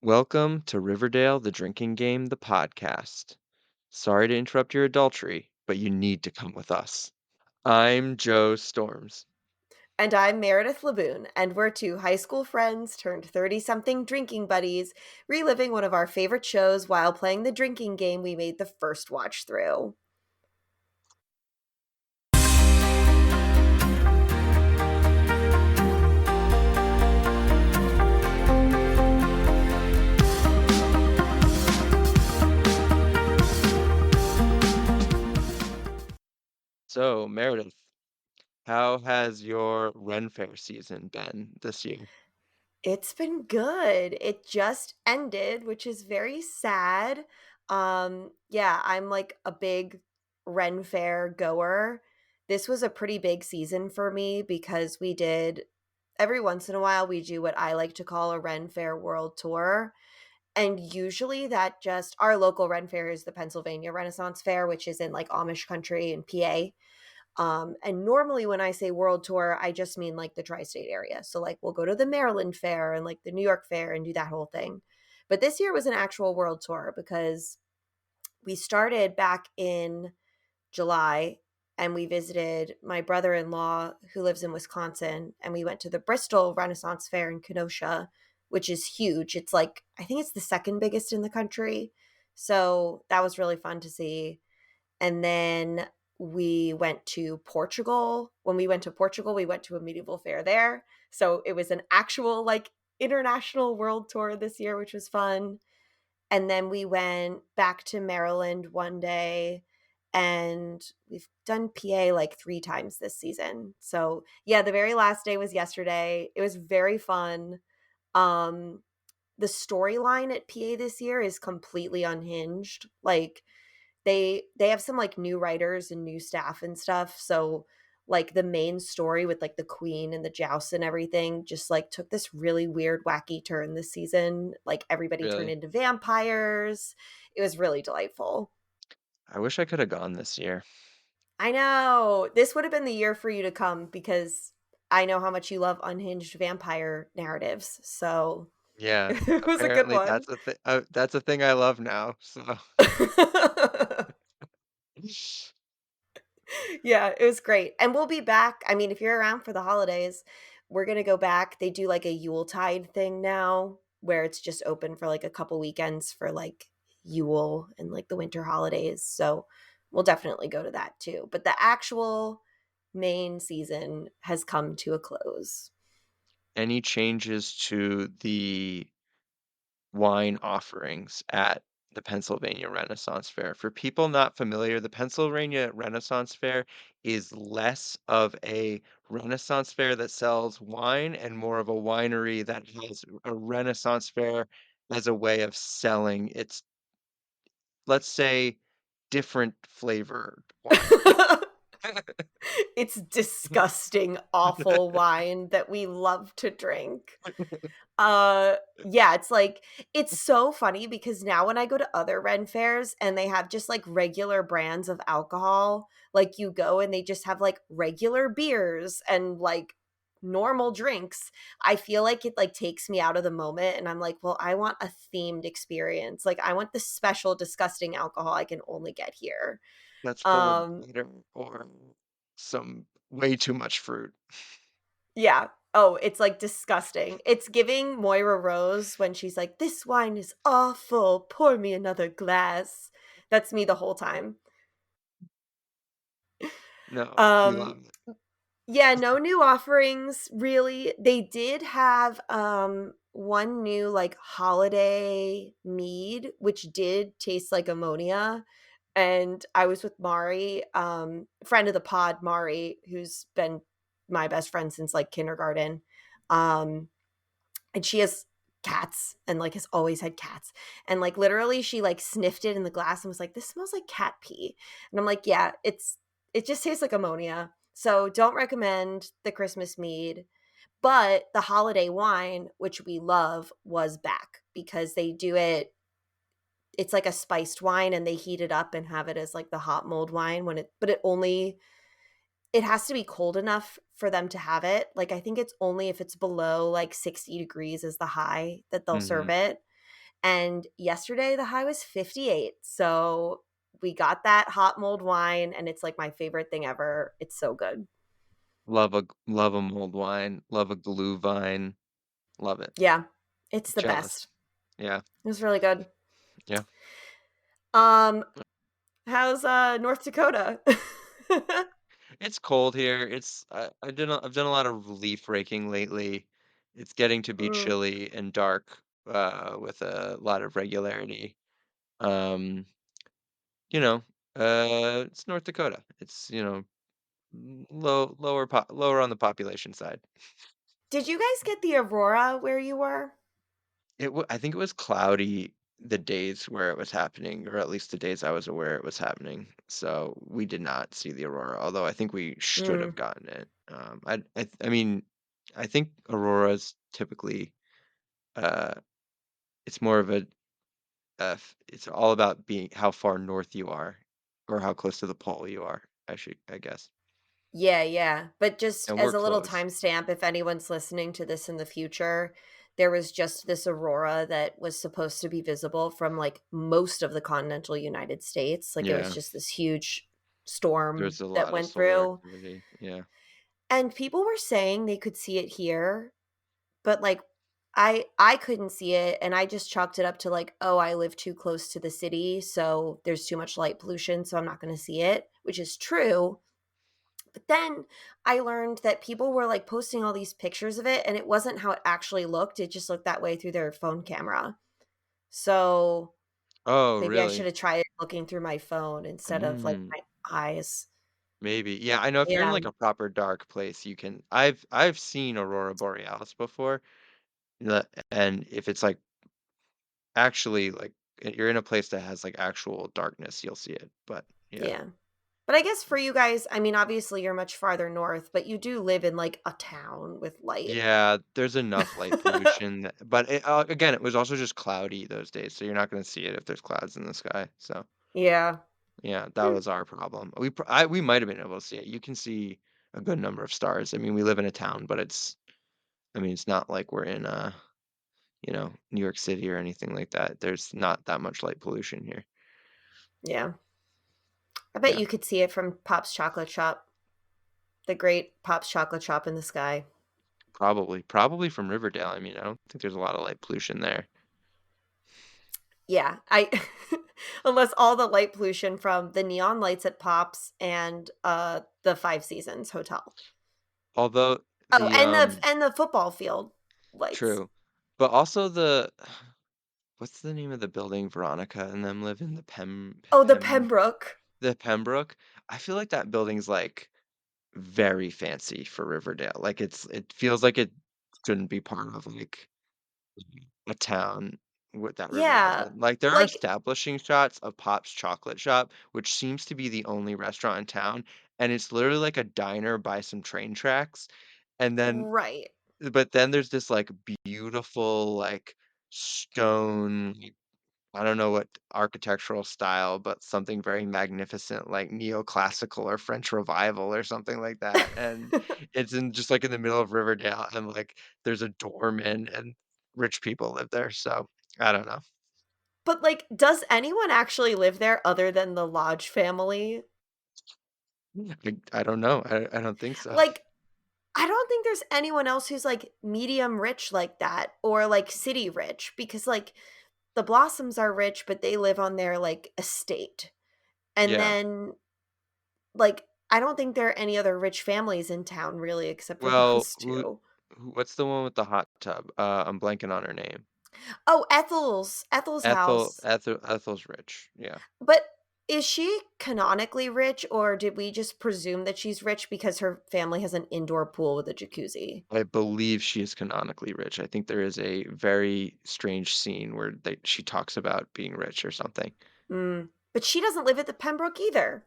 Welcome to Riverdale, the Drinking Game, the podcast. Sorry to interrupt your adultery, but you need to come with us. I'm Joe Storms. And I'm Meredith Laboon, and we're two high school friends turned 30 something drinking buddies, reliving one of our favorite shows while playing the drinking game we made the first watch through. So, Meredith, how has your Ren Fair season been this year? It's been good. It just ended, which is very sad. Yeah, I'm like a big Ren Fair goer. This was a pretty big season for me because we did every once in a while we do what I like to call a Ren Fair World Tour. And usually that just our local Ren Fair is the Pennsylvania Renaissance Fair, which is in like Amish country in PA. And normally when I say world tour, I just mean like the tri-state area. So like we'll go to the Maryland Fair and like the New York Fair and do that whole thing. But this year was an actual world tour because we started back in July and we visited my brother-in-law who lives in Wisconsin, and we went to the Bristol Renaissance Fair in Kenosha, which is huge. It's like I think it's the second biggest in the country. So that was really fun to see. And then we went to Portugal. When we went to Portugal, we went to a medieval fair there. So it was an actual like international world tour this year, which was fun. And then we went back to Maryland one day, and we've done PA like 3 times this season. So yeah, the very last day was yesterday. It was very fun. Um the storyline at PA this year is completely unhinged. Like they have some like new writers and new staff and stuff. So like the main story with like the queen and the joust and everything just like took this really weird wacky turn this season. Like everybody turned Really? into vampires. It was really delightful. I wish I could have gone this year. I know. This would have been the year for you to come because I know how much you love unhinged vampire narratives. So Yeah, it was a good apparently one. that's a thing I love now. So, Yeah, it was great. And we'll be back. I mean, if you're around for the holidays, we're going to go back. They do like a Yuletide thing now where it's just open for like a couple weekends for like Yule and like the winter holidays. So we'll definitely go to that too. But the actual main season has come to a close. any changes to the wine offerings at the Pennsylvania Renaissance Fair. For people not familiar, the Pennsylvania Renaissance Fair is less of a Renaissance fair that sells wine and more of a winery that has a Renaissance fair as a way of selling its, let's say, different flavored wine. It's disgusting, awful wine that we love to drink. Yeah, it's like it's so funny because now when I go to other Ren fairs and they have just like regular brands of alcohol, like you go and they just have like regular beers and like normal drinks, I feel like it like takes me out of the moment and I'm like, well, I want a themed experience. Like I want the special disgusting alcohol I can only get here. That's full of Um glitter or some way too much fruit. Yeah. Oh, it's like disgusting. It's giving Moira Rose when she's like, "This wine is awful. Pour me another glass." That's me the whole time. No, we Um, love it. yeah, no new offerings really. They did have one new like holiday mead, which did taste like ammonia. And I was with Mari, friend of the pod, Mari, who's been my best friend since like kindergarten. Um, and she has cats and like has always had cats, and like literally she like sniffed it in the glass and was like, this smells like cat pee. And I'm like, yeah, it just tastes like ammonia. So don't recommend the Christmas mead, but the holiday wine, which we love, was back because they do it. It's like a spiced wine and they heat it up and have it as like the hot mold wine when it, but it only, it has to be cold enough for them to have it. Like I think it's only if it's below like 60 degrees is the high that they'll serve Mhm. it. and yesterday the high was 58. So we got that hot mulled wine, and it's like my favorite thing ever. It's so good. Love a mulled wine, love a glue vine, love it. Yeah, it's the best. Jealous. Yeah, It was really good. yeah. Um, how's North Dakota? It's cold here. I've done a lot of leaf raking lately. It's getting to be Mm. chilly and dark with a lot of regularity. Um, you know, it's North Dakota. It's, lower on the population side. Did you guys get the aurora where you were? I think it was cloudy the days where it was happening, or at least the days I was aware it was happening. So we did not see the aurora, although I think we should have Mm. gotten it. I mean, I think auroras typically, uh, it's more of it's all about being how far north you are, or how close to the pole you are. I guess, Yeah, yeah. But just and as we're a little close. timestamp, if anyone's listening to this in the future, there was just this aurora that was supposed to be visible from like most of the continental United States. Like it was Yeah, just this huge storm there's a that lot of went solar through. activity. Yeah. And people were saying they could see it here, but like I couldn't see it and I just chalked it up to like, oh, I live too close to the city, so there's too much light pollution, so I'm not going to see it, which is true. But then I learned that people were like posting all these pictures of it and it wasn't how it actually looked. It just looked that way through their phone camera. So Oh, maybe I should really? have tried looking through my phone instead of like Mm. my eyes. Maybe. Yeah, I know if you're in Yeah. like a proper dark place, you can I've seen aurora borealis before. And if it's like actually like you're in a place that has like actual darkness, you'll see it. But yeah. Yeah. But I guess for you guys, I mean, obviously you're much farther north, but you do live in like a town with light. Yeah, there's enough light pollution, but again, it was also just cloudy those days, so you're not going to see it if there's clouds in the sky. So, Yeah. yeah, that Hmm. was our problem. We might have been able to see it. You can see a good number of stars. I mean, we live in a town, but I mean, it's not like we're in New York City or anything like that. There's not that much light pollution here. Yeah. I bet Yeah, you could see it from Pop's Chocolate Shop, the great Pop's Chocolate Shop in the sky. probably from Riverdale. I mean, I don't think there's a lot of light pollution there. Yeah, I unless all the light pollution from the neon lights at Pops and the Five Seasons Hotel. Although Oh, the and the football field lights. true, but also the what's the name of the building Veronica and them live in, Oh, the Pembroke. the Pembroke? I feel like that building's like very fancy for Riverdale. Like it feels like it shouldn't be part of like a town with that Riverdale's Yeah. in. Like, there are Like establishing shots of Pop's Chocolate Shop, which seems to be the only restaurant in town, and it's literally like a diner by some train tracks, and then right. but then there's this, like, beautiful, like, stone, I don't know what architectural style, but something very magnificent, like neoclassical or French Revival or something like that, and it's in just, like, in the middle of Riverdale, and, like, there's a doorman, and rich people live there, so I don't know. But like does anyone actually live there other than the Lodge family? I don't know, I don't think so. Like I don't think there's anyone else who's like medium rich like that or like city rich because like the Blossoms are rich, but they live on their like estate. And Yeah. then like I don't think there are any other rich families in town really except for Well, those two. what's the one with the hot tub? I'm blanking on her name. Oh, Ethel's house. Ethel's rich, yeah. But is she canonically rich or did we just presume that she's rich because her family has an indoor pool with a jacuzzi? I believe she is canonically rich. I think there is a very strange scene where she talks about being rich or something. Mm. But she doesn't live at the Pembroke either.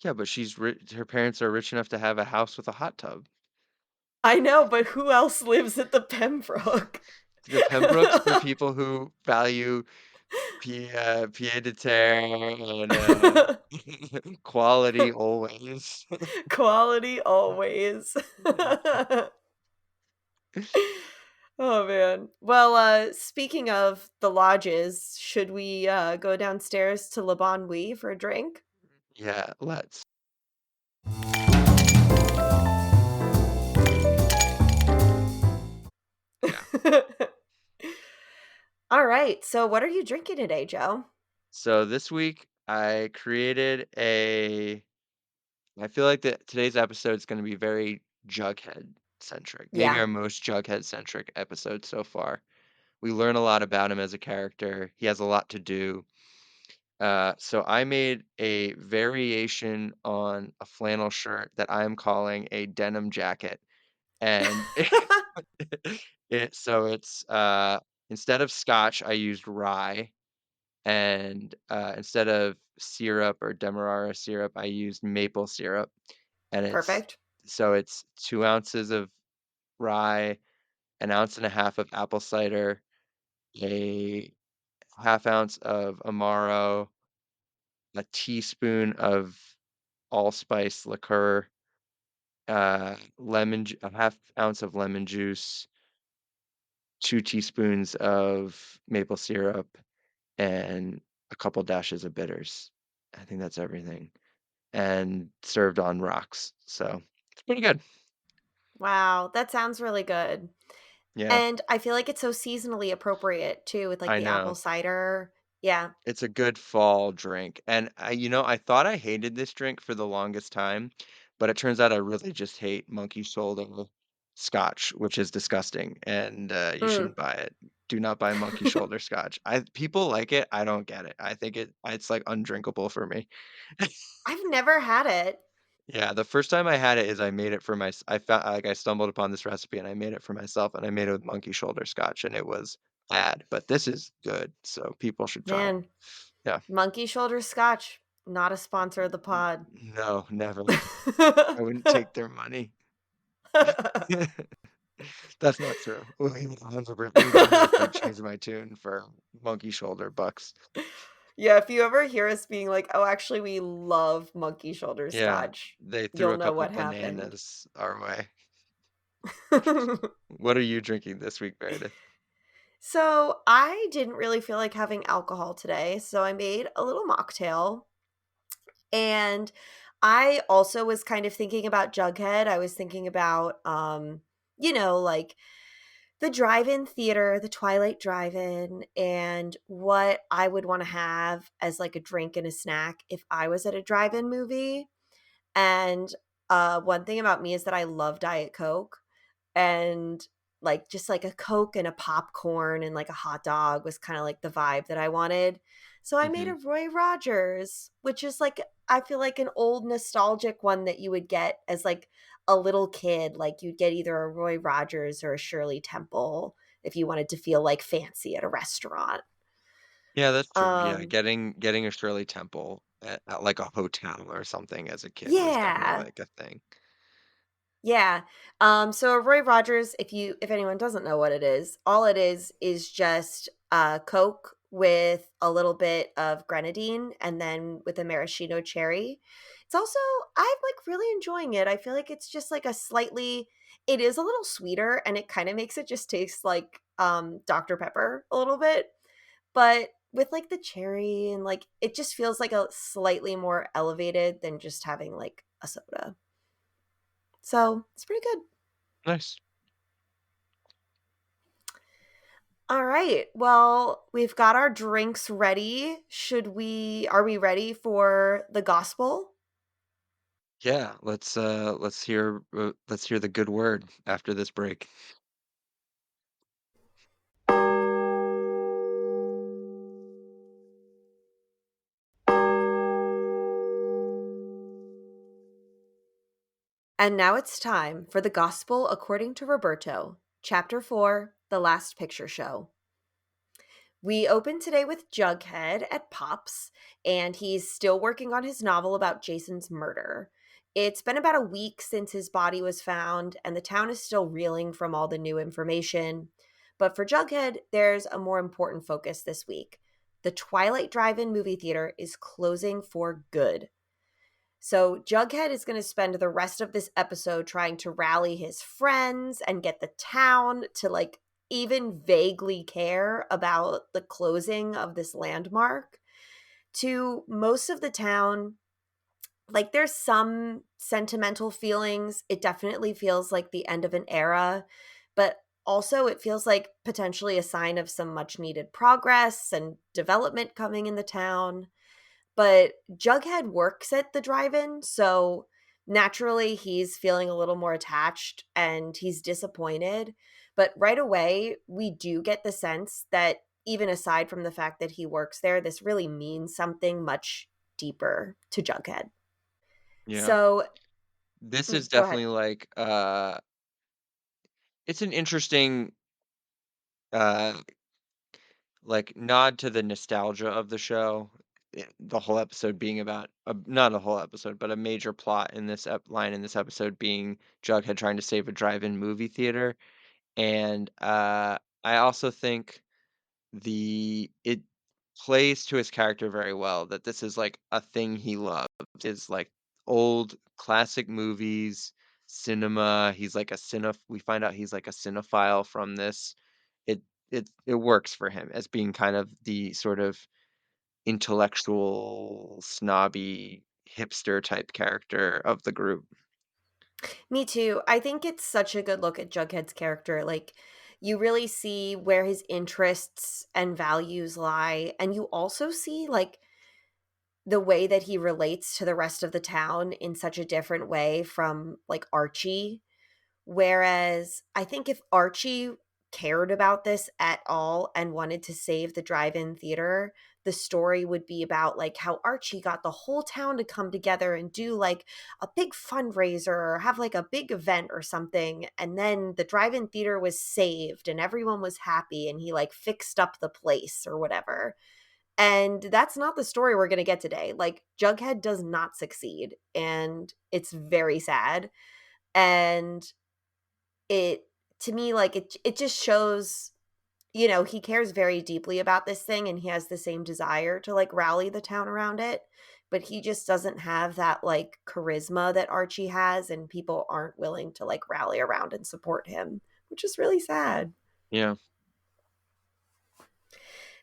Yeah, but she's rich. Her parents are rich enough to have a house with a hot tub. I know, but who else lives at the Pembroke? The Pembrokes for people who value pied à terre and quality always. Quality always. Oh, man. Well, speaking of the lodges, should we, go downstairs to Le Bon Nuit for a drink? Yeah, let's. Yeah. Alright, so what are you drinking today, Joe? So this week I created a I feel like that today's episode is going to be very Jughead centric. Maybe Yeah, our most Jughead centric episode so far. We learn a lot about him as a character. He has a lot to do. So I made a variation on a flannel shirt that I'm calling a denim jacket. And it's instead of scotch, I used rye. And instead of syrup or demerara syrup, I used maple syrup. And perfect. it's 2 ounces of rye, an ounce and a half of apple cider, a half ounce of Amaro, a teaspoon of allspice liqueur, a half ounce of lemon juice, 2 teaspoons of maple syrup, and a couple dashes of bitters. I think that's everything. And served on rocks. So it's pretty good. Wow, that sounds really good. Yeah, And I feel like it's so seasonally appropriate too with, like, I the apple know. cider. Yeah. It's a good fall drink. And I thought I hated this drink for the longest time, but it turns out I really just hate monkey shoulder scotch, which is disgusting. And you Mm. shouldn't buy it. Do not buy monkey shoulder scotch. People like it. I don't get it. I think it's like undrinkable for me. I've never had it. Yeah, the first time I had it is I made it for my I found like I stumbled upon this recipe and I made it for myself and I made it with monkey shoulder scotch and it was bad, but this is good, so people should try it. Man, Yeah. monkey shoulder scotch, not a sponsor of the pod. No, never. I wouldn't take their money. That's not true. We 100% change my tune for monkey shoulder bucks. Yeah, if you ever hear us being like, "Oh, actually, we love monkey shoulder Yeah, scotch," they threw you'll a know couple what happened. bananas our way. What are you drinking this week, Meredith? So, I didn't really feel like having alcohol today, so I made a little mocktail, and I also was kind of thinking about Jughead. I was thinking about, like the drive-in theater, the Twilight Drive-In, and what I would wanna have as, like, a drink and a snack if I was at a drive-in movie, and, one thing about me is that I love Diet Coke, and, like, just, like, a Coke and a popcorn and, like, a hot dog was kinda, like, the vibe that I wanted. So I made a Mhm. Roy Rogers, which is, like, I feel like an old nostalgic one that you would get as, like, a little kid, like, you'd get either a Roy Rogers or a Shirley Temple if you wanted to feel, like, fancy at a restaurant. Yeah, that's true. Yeah, Um getting a Shirley Temple at like a hotel or something as a kid was definitely Yeah. like a thing. Yeah. So a Roy Rogers, if anyone doesn't know what it is, all it is just Coke with a little bit of grenadine and then with a maraschino cherry. It's also I'm like really enjoying it. I feel like it's just like a slightly it is a little sweeter and it kind of makes it just taste like Dr. Pepper a little bit, but with like the cherry and like it just feels like a slightly more elevated than just having like a soda. So, it's pretty good. Nice. All right. Well, we've got our drinks ready. Are we ready for the gospel? Yeah, let's hear the good word after this break. And now it's time for the gospel according to Roberto, chapter 4, The Last Picture Show. We open today with Jughead at Pops, and he's still working on his novel about Jason's murder. It's been about a week since his body was found, and the town is still reeling from all the new information. But for Jughead, there's a more important focus this week. The Twilight Drive In movie theater is closing for good. So Jughead is going to spend the rest of this episode trying to rally his friends and get the town to like even vaguely care about the closing of this landmark. To most of the town, like, there's some sentimental feelings. It definitely feels like the end of an era, but also it feels like potentially a sign of some much needed progress and development coming in the town. But Jughead works at the drive-in, so naturally he's feeling a little more attached and he's disappointed. But right away, we do get the sense that even aside from the fact that he works there, this really means something much deeper to Jughead. Yeah. So This is go ahead. definitely like, it's an interesting, uh, like, nod to the nostalgia of the show. The whole episode being about not a whole episode, but a major plot in this line in this episode being Jughead trying to save a drive-in movie theater, and, I also think it plays to his character very well that this is, like, a thing he loves, is, like, old classic movies, cinema, he's like a we find out he's like a cinephile from this. It it works for him as being kind of the sort of intellectual, snobby, hipster type character of the group. Me too. I think it's such a good look at Jughead's character. Like, you really see where his interests and values lie, and you also see, like, the way that he relates to the rest of the town in such a different way from, like, Archie. Whereas I think if Archie cared about this at all and wanted to save the drive-in theater, the story would be about like how Archie got the whole town to come together and do like a big fundraiser or have like a big event or something. And then the drive-in theater was saved and everyone was happy and he like fixed up the place or whatever. And that's not the story we're going to get today. Like Jughead does not succeed and it's very sad. And it to me, like, it just shows, he cares very deeply about this thing and he has the same desire to, like, rally the town around it, but he just doesn't have that, like, charisma that Archie has, and people aren't willing to, like, rally around and support him, which is really sad. Yeah.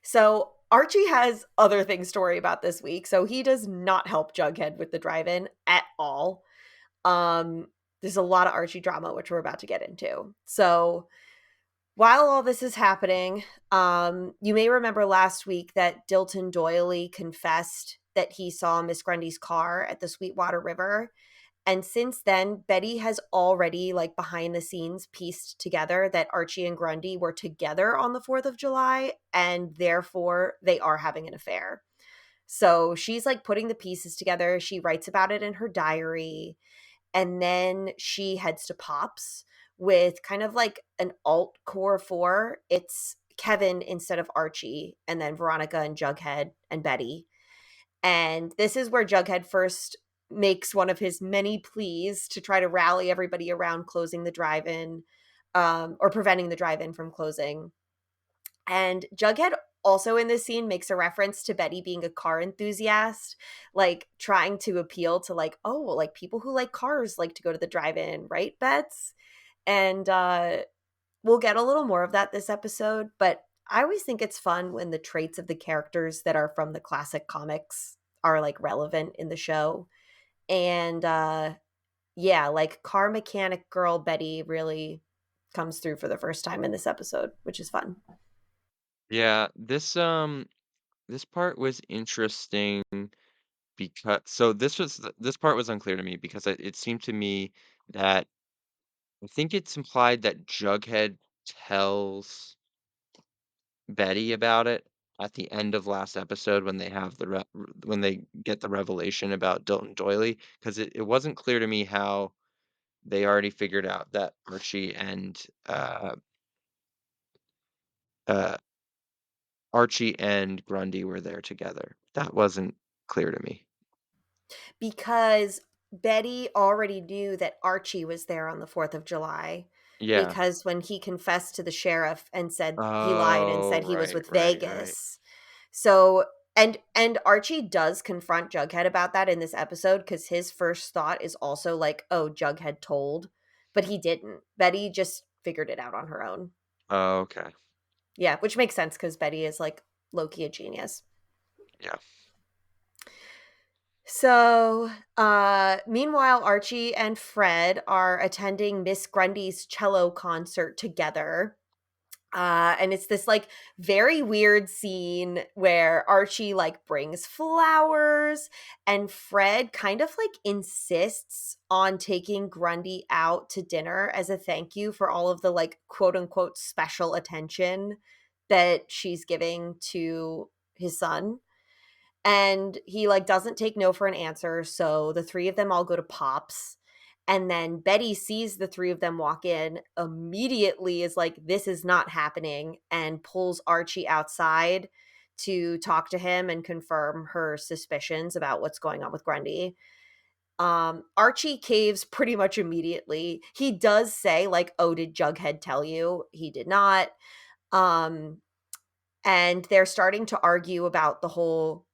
So, Archie has other things to worry about this week, so he does not help Jughead with the drive-in at all. Um, there's a lot of Archie drama, which we're about to get into. So, while all this is happening, you may remember last week that Dilton Doily confessed that he saw Miss Grundy's car at the Sweetwater River. And since then, Betty has already, like, behind the scenes pieced together that Archie and Grundy were together on the 4th of July, and therefore they are having an affair. So she's like putting the pieces together. She writes about it in her diary. And then she heads to Pops with kind of like an alt core four. It's Kevin instead of Archie, and then Veronica and Jughead and Betty. And this is where Jughead first makes one of his many pleas to try to rally everybody around closing the drive in, or preventing the drive in from closing. And Jughead also in this scene makes a reference to Betty being a car enthusiast, like trying to appeal to like, oh, well, like people who like cars like to go to the drive-in, right, Bets? And we'll get a little more of that this episode, but I always think it's fun when the traits of the characters that are from the classic comics are like relevant in the show. And yeah, like car mechanic girl Betty really comes through for the first time in this episode, which is fun. Yeah, this part was interesting because this part was unclear to me because it seemed to me that I think it's implied that Jughead tells Betty about it at the end of last episode when they have when they get the revelation about Dilton Doily, because it wasn't clear to me how they already figured out that uh, Archie and Grundy were there together. That wasn't clear to me. Because Betty already knew that Archie was there on the 4th of July Yeah. because when he confessed to the sheriff and said he lied and Oh, said he was right, with right, right. Vegas. So and Archie does confront Jughead about that in this episode cuz his first thought is also like, "Oh, Jughead told," but he didn't. Betty just figured it out on her own. Oh, okay. Yeah, which makes sense because Betty is like low-key a genius. Yeah. So, meanwhile, Archie and Fred are attending Miss Grundy's cello concert together. And it's this like very weird scene where Archie like brings flowers and Fred kind of like insists on taking Grundy out to dinner as a thank you for all of the like quote unquote special attention that she's giving to his son. And he like doesn't take no for an answer, so the three of them all go to Pops. And then Betty sees the three of them walk in, immediately is like, this is not happening, and pulls Archie outside to talk to him and confirm her suspicions about what's going on with Grundy. Archie caves pretty much immediately. He does say, like, oh, did Jughead tell you? He did not. Um, and they're starting to argue about the whole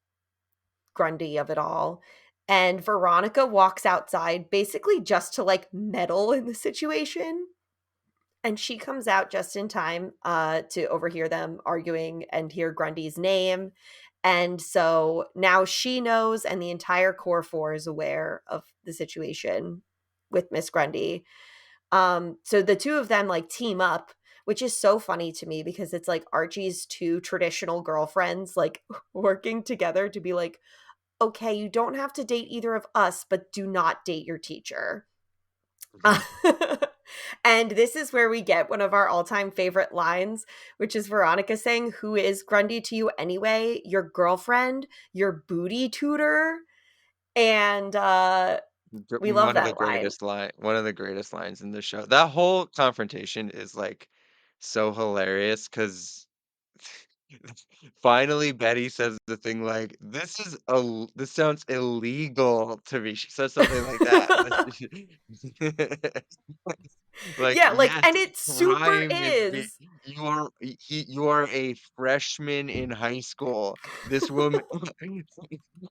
Grundy of it all. And Veronica walks outside basically just to like meddle in the situation. And she comes out just in time to overhear them arguing and hear Grundy's name. And so now she knows, and the entire Core Four is aware of the situation with Miss Grundy. So the two of them like team up, which is so funny to me because it's like Archie's two traditional girlfriends like working together to be like, okay, you don't have to date either of us, but do not date your teacher. Mhm. And this is where we get one of our all-time favorite lines, which is Veronica saying, "Who is Grundy to you anyway? Your girlfriend? Your booty tutor?" And we love that line. One of the greatest lines in the show. That whole confrontation is like so hilarious because finally Betty says the thing like, this sounds illegal to me." She says something like that. Like, Yeah, like, yes, and it super crime is is. you are a freshman in high school. This woman,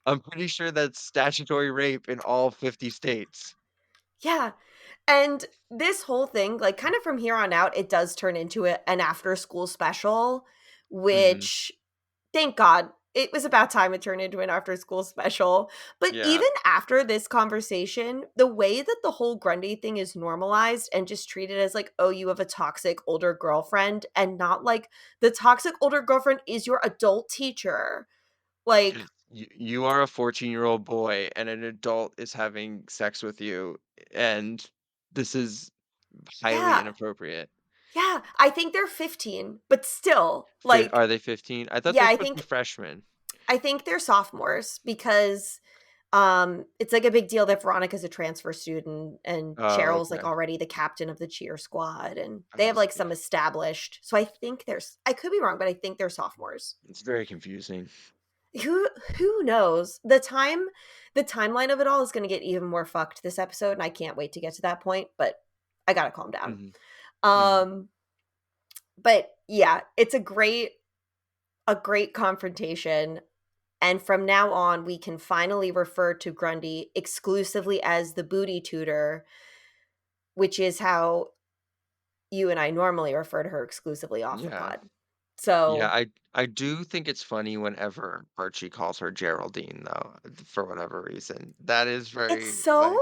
I'm pretty sure that's statutory rape in all 50 states. Yeah. And this whole thing, like, kind of from here on out, it does turn into an after school special, Mhm. which, thank God, it was about time it turned into an after school special. But Yeah. even after this conversation, the way that the whole Grundy thing is normalized and just treated as like, oh, you have a toxic older girlfriend, and not like the toxic older girlfriend is your adult teacher. Like, You are a 14-year-old boy and an adult is having sex with you, and this is highly yeah, inappropriate. yeah, I think they're 15, but still, Are like, they 15? I thought yeah, they're supposed to be freshmen. I think they're sophomores because it's like a big deal that Veronica's a transfer student and Oh, Cheryl's like okay. already the captain of the cheer squad and they I have like see. some established. So I think I could be wrong, but I think they're sophomores. It's very confusing. Who who knows? The timeline of it all is going to get even more fucked this episode and I can't wait to get to that point, but I got to calm down. Mhm. Mhm. Um but yeah, it's a great confrontation. And from now on, we can finally refer to Grundy exclusively as the booty tutor, which is how you and I normally refer to her exclusively off the Yeah. pod. Yeah, So I do think it's funny whenever Archie calls her Geraldine, though, for whatever reason. That is it's very, so like,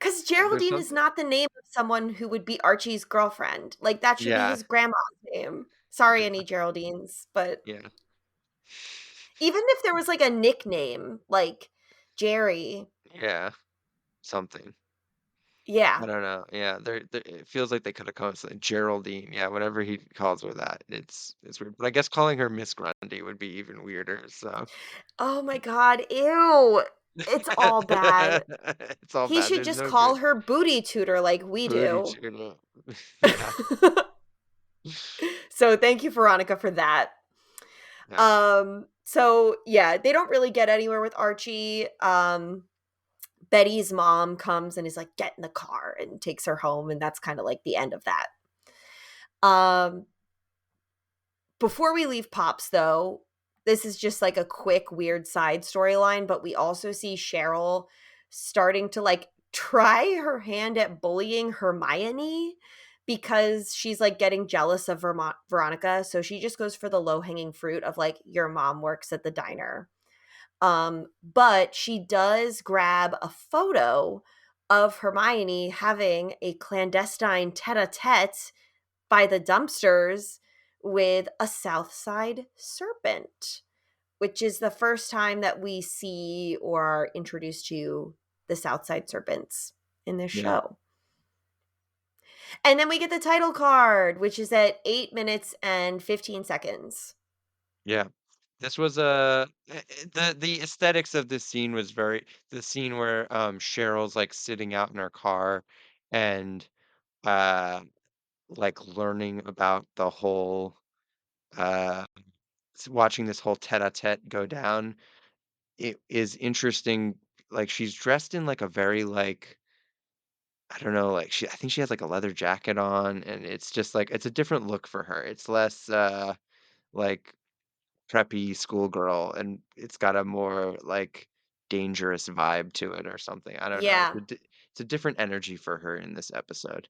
because there's Geraldine is something. not the name of someone who would be Archie's girlfriend. Like that should be Yeah, his grandma's name. Sorry, yeah, any Geraldines, but yeah, even if there was like a nickname, like Jerry, yeah, something. yeah. I don't know. Yeah, it feels like they could have come up with something. Geraldine. Yeah, whenever he calls her that, it's weird. But I guess calling her Miss Grundy would be even weirder. So Oh my god, ew. It's all bad. it's all He bad. should There's just no call good her booty tutor like we booty do. tuna. Yeah, So thank you, Veronica, for that. yeah. So yeah, they don't really get anywhere with Archie. Betty's mom comes and is like, get in the car and takes her home, and that's kind of like the end of that. Um, Before we leave Pops, though, this is just like a quick, weird side storyline, but we also see Cheryl starting to like try her hand at bullying Hermione because she's, like, getting jealous of Veronica, so she just goes for the low-hanging fruit of, like, your mom works at the diner. But she does grab a photo of Hermione having a clandestine tete-a-tete by the dumpsters with a Southside serpent, which is the first time that we see or are introduced to the Southside serpents in this Yeah, show. And then we get the title card, which is at 8 minutes and 15 seconds. yeah. This was a the aesthetics of this scene was very the scene where, Cheryl's, like, sitting out in her car and, uh, like, learning about the whole, uh watching this whole tete-a-tete go down. It is interesting, like, she's dressed in, like, a very, like, I don't know, like, I think she has, like, a leather jacket on, and it's just, like it's a different look for her. It's less, like, preppy schoolgirl, and it's got a more, like, dangerous vibe to it or something. I don't know. Yeah. It's a different energy for her in this episode.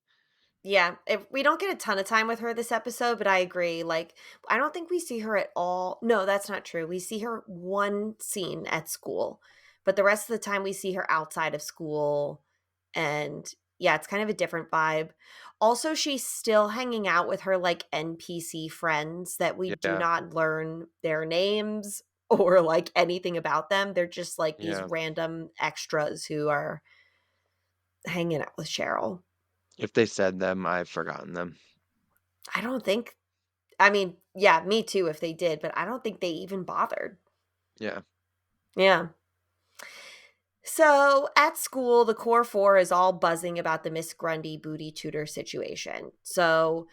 Yeah, we don't get a ton of time with her this episode, but I agree. Like, I don't think we see her at all. No, that's not true. We see her one scene at school, but the rest of the time we see her outside of school. And yeah, it's kind of a different vibe. Also, she's still hanging out with her like NPC friends that we do Yeah, not learn their names or like anything about them. They're just like these yeah. random extras who are hanging out with Cheryl. If they said them, I've forgotten them. I don't think I mean, yeah, me too if they did, but I don't think they even bothered. Yeah. Yeah. So at school, the core four is all buzzing about the Miss Grundy booty tutor situation. So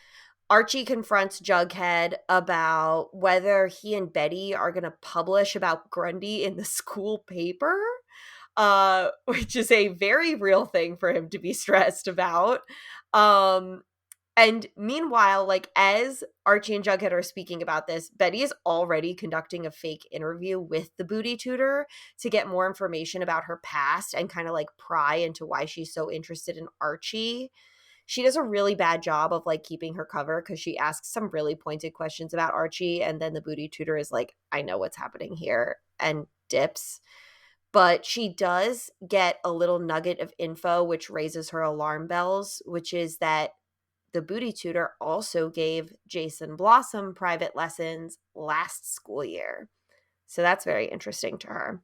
Archie confronts Jughead about whether he and Betty are going to publish about Grundy in the school paper, which is a very real thing for him to be stressed about. Um, And meanwhile, like as Archie and Jughead are speaking about this, Betty is already conducting a fake interview with the booty tutor to get more information about her past and kind of like pry into why she's so interested in Archie. She does a really bad job of like keeping her cover because she asks some really pointed questions about Archie, and then the booty tutor is like, I know what's happening here, and dips. But she does get a little nugget of info which raises her alarm bells, which is that the booty tutor also gave Jason Blossom private lessons last school year. So that's very interesting to her.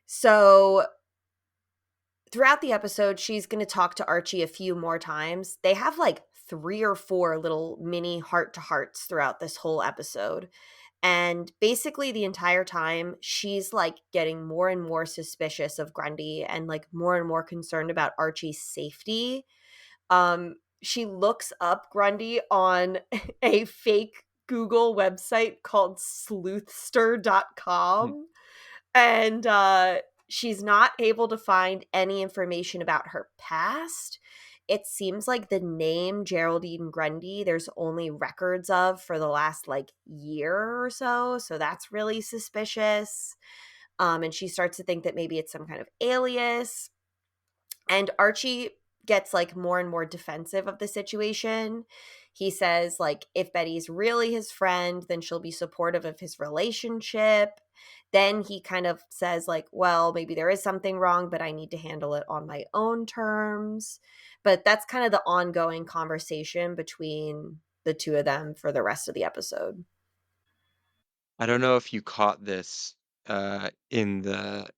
So throughout the episode, she's going to talk to Archie a few more times. They have like 3 or 4 little mini heart to hearts throughout this whole episode. And basically, the entire time, she's like getting more and more suspicious of Grundy and like more and more concerned about Archie's safety. She looks up Grundy on a fake Google website called Hmm. sleuthster.com, and she's not able to find any information about her past. It seems like the name Geraldine Grundy there's only records of for the last like year or so, so that's really suspicious. And she starts to think that maybe it's some kind of alias. And Archie gets like more and more defensive of the situation. He says like if Betty's really his friend, then she'll be supportive of his relationship. Then he kind of says like, well, maybe there is something wrong, but I need to handle it on my own terms. But that's kind of the ongoing conversation between the two of them for the rest of the episode. I don't know if you caught this, in that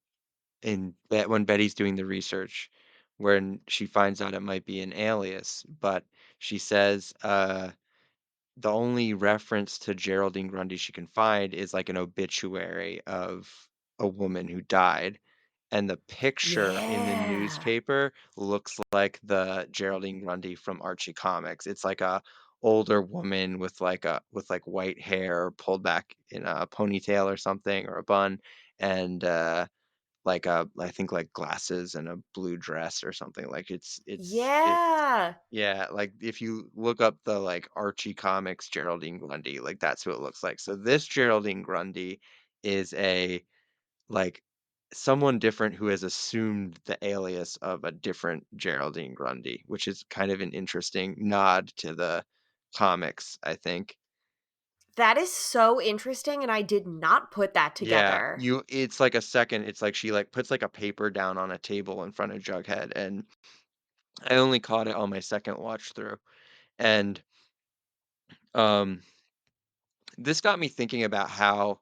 when Betty's doing the research, when she finds out it might be an alias, but she says, the only reference to Geraldine Grundy she can find is like an obituary of a woman who died, and the picture in the Yeah. newspaper looks like the Geraldine Grundy from Archie Comics. It's like a older woman with like white hair pulled back in a ponytail or something or a bun, and like I think like glasses and a blue dress or something. Like it's Yeah. yeah, like, if you look up the, like, Archie Comics Geraldine Grundy, like, that's who it looks like. So this Geraldine Grundy is a, like, someone different who has assumed the alias of a different Geraldine Grundy, which is kind of an interesting nod to the comics, I think. That is so interesting, and I did not put that Yeah, together. you it's like a second, it's like she, like, puts, like, a paper down on a table in front of Jughead, and I only caught it on my second watch through, and, um, this got me thinking about how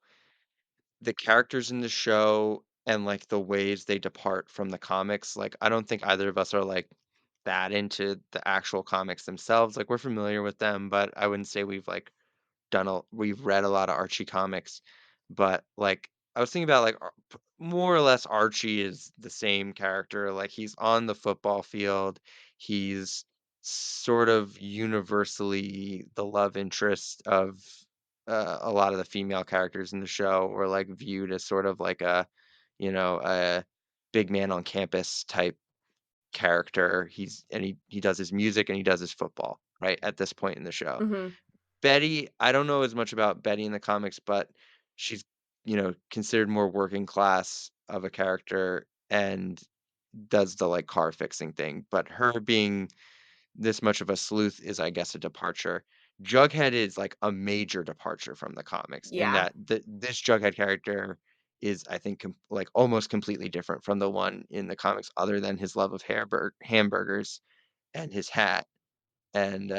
the characters in the show and, like, the ways they depart from the comics, like, I don't think either of us are, like, that into the actual comics themselves, like, we're familiar with them, but I wouldn't say we've read a lot of Archie comics, but, like, I was thinking about, like, more or less Archie is the same character, like, he's on the football field, he's sort of universally the love interest of, a lot of the female characters in the show, or, like, viewed as sort of like a big man on campus type character, he does his music and he does his football, right, at this point in the show. Mhm. Betty, I don't know as much about Betty in the comics, but she's, considered more working class of a character and does the, like, car fixing thing, but her being this much of a sleuth is, I guess, a departure. Jughead is, like, a major departure from the comics in Yeah. that this Jughead character is, I think, like, almost completely different from the one in the comics other than his love of hamburgers and his hat. And,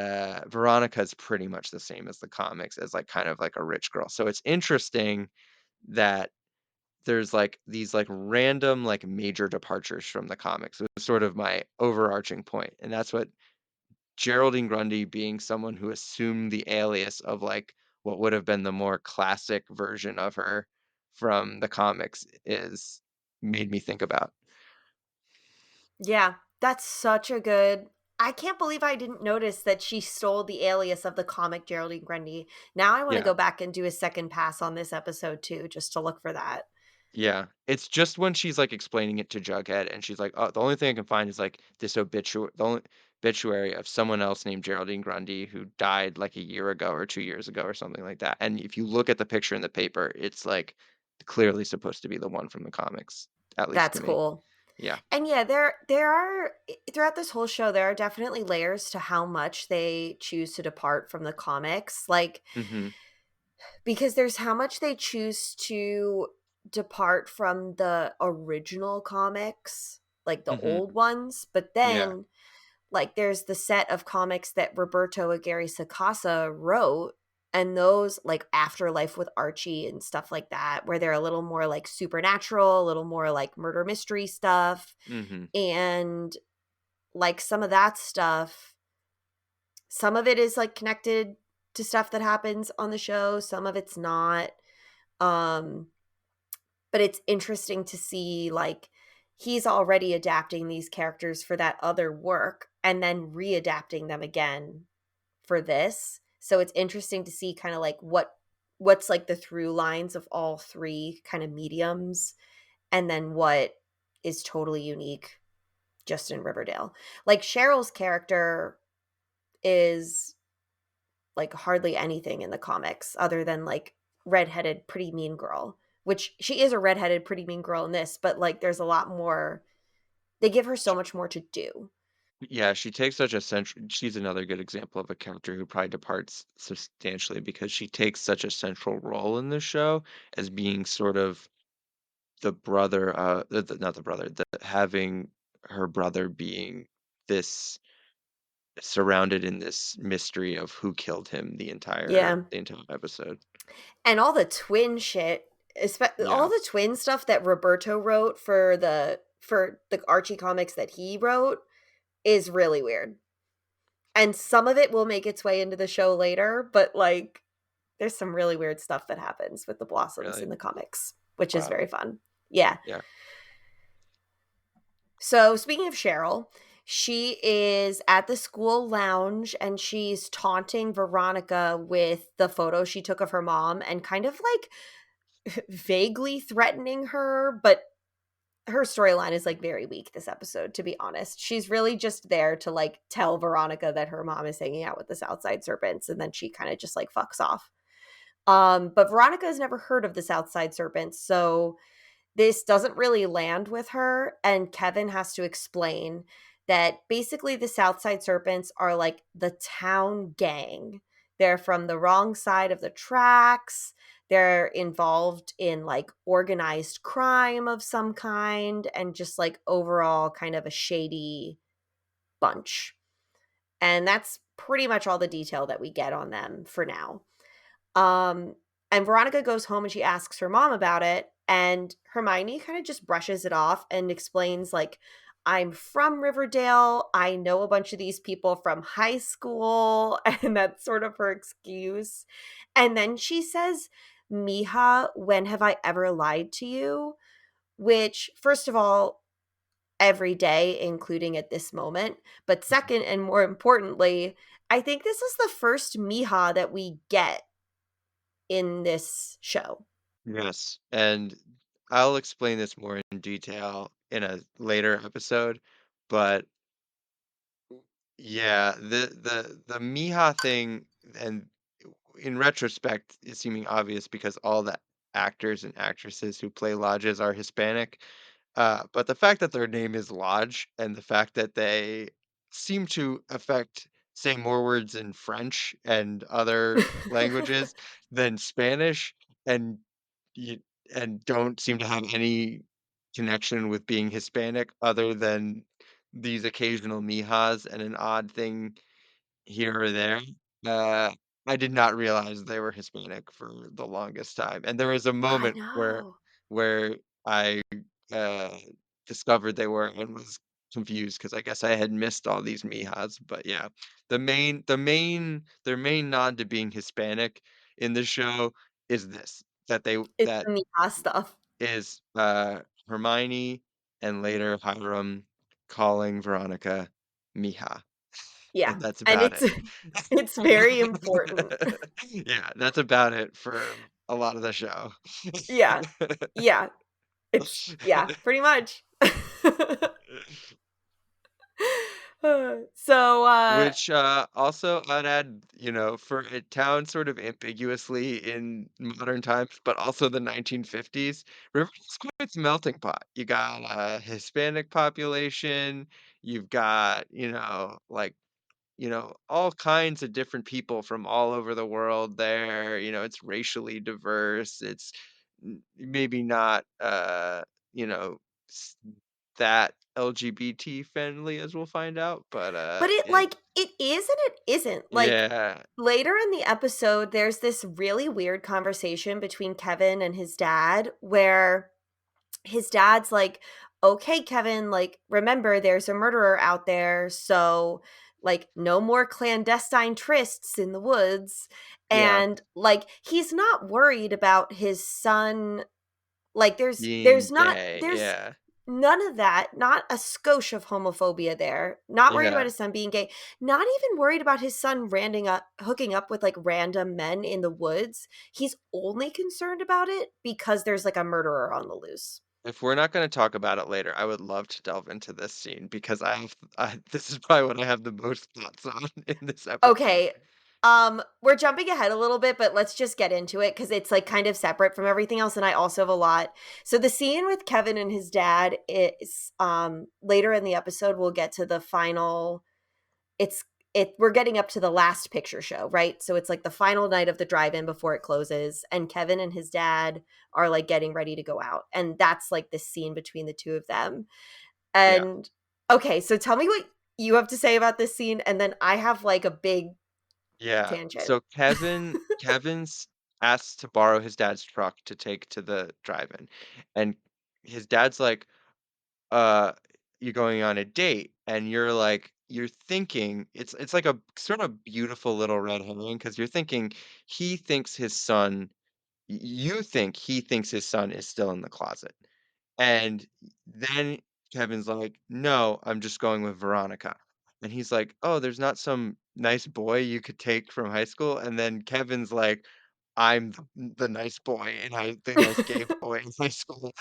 Veronica's pretty much the same as the comics as, like, kind of like a rich girl. So it's interesting that there's, like, these, like, random, like, major departures from the comics. It was sort of my overarching point, and that's what Geraldine Grundy being someone who assumed the alias of, like, what would have been the more classic version of her from the comics is made me think about. Yeah, that's such a good I can't believe I didn't notice that she stole the alias of the comic Geraldine Grundy. Now I wanna Yeah. go back and do a second pass on this episode too, just to look for that. Yeah, it's just when she's, like, explaining it to Jughead, and she's like, "Oh, the only thing I can find is, like, the only obituary of someone else named Geraldine Grundy who died, like, a year ago or 2 years ago," or something like that, and if you look at the picture in the paper, it's, like, clearly supposed to be the one from the comics, at least That's to me. cool. Yeah. And yeah, there are throughout this whole show, there are definitely layers to how much they choose to depart from the comics, like, Mhm. because there's how much they choose to depart from the original comics, like the Mhm. old ones, but Yeah. then, like, there's the set of comics that Roberto Aguirre Sacasa wrote, and those, like, Afterlife with Archie and stuff like that, where they're a little more, like, supernatural, a little more, like, murder mystery stuff, Mhm. and, like, some of that stuff some of it is, like, connected to stuff that happens on the show, some of it's not, um, but it's interesting to see, like, he's already adapting these characters for that other work and then readapting them again for this. So it's interesting to see kinda, like, what's, like, the through lines of all 3 kinda mediums, and then what is totally unique just in Riverdale. Like, Cheryl's character is, like, hardly anything in the comics other than, like, redheaded pretty mean girl, which she is a redheaded pretty mean girl in this, but, like, there's a lot more they give her so much more to do. Yeah, she takes such a central she's another good example of a character who probably departs substantially because she takes such a central role in the show as being sort of the brother, not the brother, the having her brother being this surrounded in this mystery of who killed him Yeah. the entire episode. And all the twin shit, all Yeah, the twin stuff that Roberto wrote for the Archie comics that he wrote is really weird. And some of it will make its way into the show later, but, like, there's some really weird stuff that happens with the Blossoms in really. the comics, which is Wow. very fun. Yeah. Yeah. So, speaking of Cheryl, she is at the school lounge and she's taunting Veronica with the photo she took of her mom and kind of like vaguely threatening her, but her storyline is like very weak this episode, to be honest. She's really just there to like tell Veronica that her mom is hanging out with the Southside Serpents, and then she kind of just like fucks off. But Veronica has never heard of the Southside Serpents, so this doesn't really land with her, and Kevin has to explain that basically the Southside Serpents are like the town gang. They're from the wrong side of the tracks. They're involved in like organized crime of some kind and just like overall kind of a shady bunch. And that's pretty much all the detail that we get on them for now. Um, and Veronica goes home and she asks her mom about it, and Hermione kind of just brushes it off and explains like, I'm from Riverdale. I know a bunch of these people from high school, and that's sort of her excuse. And then she says, Mija, when have I ever lied to you? Which, first of all, every day, including at this moment. But second, and more importantly, I think this is the first Mija that we get in this show. Yes, and I'll explain this more in detail in a later episode, but yeah, the Mija thing, and in retrospect, is seeming obvious because all the actors and actresses who play lodges are Hispanic. But the fact that their name is Lodge and the fact that they seem to affect say more words in French and other languages than Spanish, and you, and don't seem to have any connection with being Hispanic other than these occasional mijas and an odd thing here or there. Uh, I did not realize they were Hispanic for the longest time, and there was a I moment know. where I, uh, discovered they were and was confused because I guess I had missed all these mijas, but yeah, their main nod to being Hispanic in the show is this, It's that the Mija stuff. is, Hermione and later Hiram calling Veronica Mija. Yeah, And that's and about it. it's very important. Yeah, that's about it for a lot of the show. Yeah. Yeah. It's yeah, pretty much. So, Which, also I'd add, for a town sort of ambiguously in modern times, but also the 1950s, Riverdale's quite its melting pot. You got a Hispanic population, you've got, all kinds of different people from all over the world there. It's racially diverse. It's maybe not, you know, s- that LGBT friendly as we'll find out, but but it it, like it is and it isn't. Like yeah, later in the episode, there's this really weird conversation between Kevin and his dad where his dad's like, "Okay, Kevin, like remember there's a murderer out there, so like no more clandestine trysts in the woods." yeah, And like he's not worried about his son. Like being gay, there's yeah, none of that, not a skosh of homophobia there. Not worried about yeah. his son being gay, not even worried about his son hooking up with like random men in the woods. He's only concerned about it because there's like a murderer on the loose. If we're not going to talk about it later, I would love to delve into this scene because this is probably what I have the most thoughts on in this episode. Okay. We're jumping ahead a little bit, but let's just get into it because it's like kind of separate from everything else, and I also have a lot. So the scene with Kevin and his dad is later in the episode. We'll get to the final. It's we're getting up to the last picture show, right? So it's like the final night of the drive-in before it closes, and Kevin and his dad are like getting ready to go out, and that's like the scene between the two of them. Yeah. And okay, so tell me what you have to say about this scene, and then I have like a big Yeah. tangent. So Kevin's asked to borrow his dad's truck to take to the drive-in. And his dad's like, uh, you're going on a date. And you're thinking it's like a sort of beautiful little red herring because you're thinking he thinks his son you think he thinks his son is still in the closet. And then Kevin's like, "No, I'm just going with Veronica." And he's like, "Oh, there's not some nice boy you could take from high school?" And then Kevin's like, "I'm the nice boy and the nice gay boy in high school."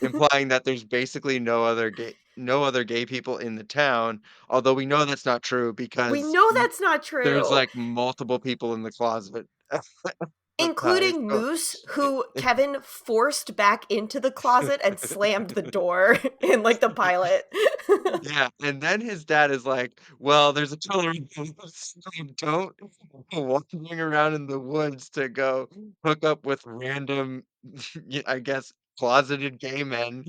Implying that there's basically no other gay people in the town, although we know that's not true We because know that's not there's true. like multiple people in the closet. zip ties. including Oh, Moose, who Kevin forced back into the closet and slammed the door in like the pilot. yeah, and then his dad is like, "Well, there's a killer in the woods, so don't go walking around in the woods to go hook up with random, I guess, closeted gay men,"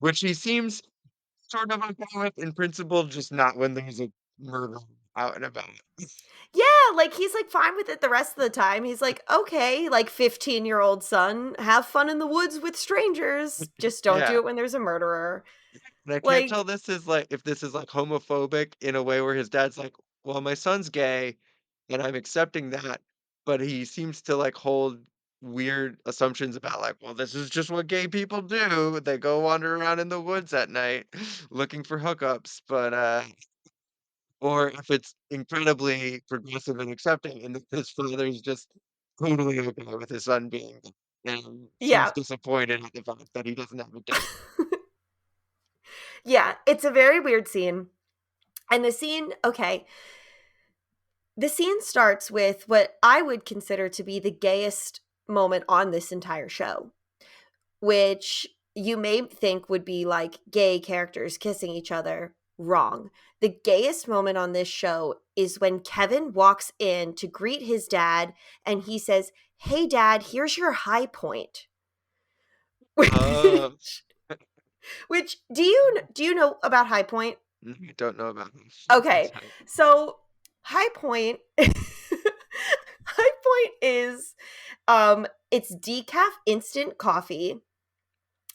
which he seems sort of okay with in principle, just not when there's a murder out and about. Yeah, like he's like fine with it the rest of the time. He's like, okay, like 15-year-old son, have fun in the woods with strangers. Just don't do Yeah. it when there's a murderer. And I can't tell Like, this is like if this is like homophobic in a way where his dad's like, "Well, my son's gay and I'm accepting that," but he seems to like hold weird assumptions about like, "Well, this is just what gay people do. They go wander around in the woods at night looking for hookups." Or if it's incredibly progressive and accepting and his father's just totally okay with his son being gay and seems yeah. disappointed at the fact that he doesn't have a date. Yeah, it's a very weird scene. And the scene, okay, the scene starts with what I would consider to be the gayest moment on this entire show, which you may think would be like gay characters kissing each other. Wrong. The gayest moment on this show is when Kevin walks in to greet his dad and he says, "Hey dad, here's your high point." Uh, Which do you know about high point? I don't know about this Okay. type. So high point high point is it's decaf instant coffee,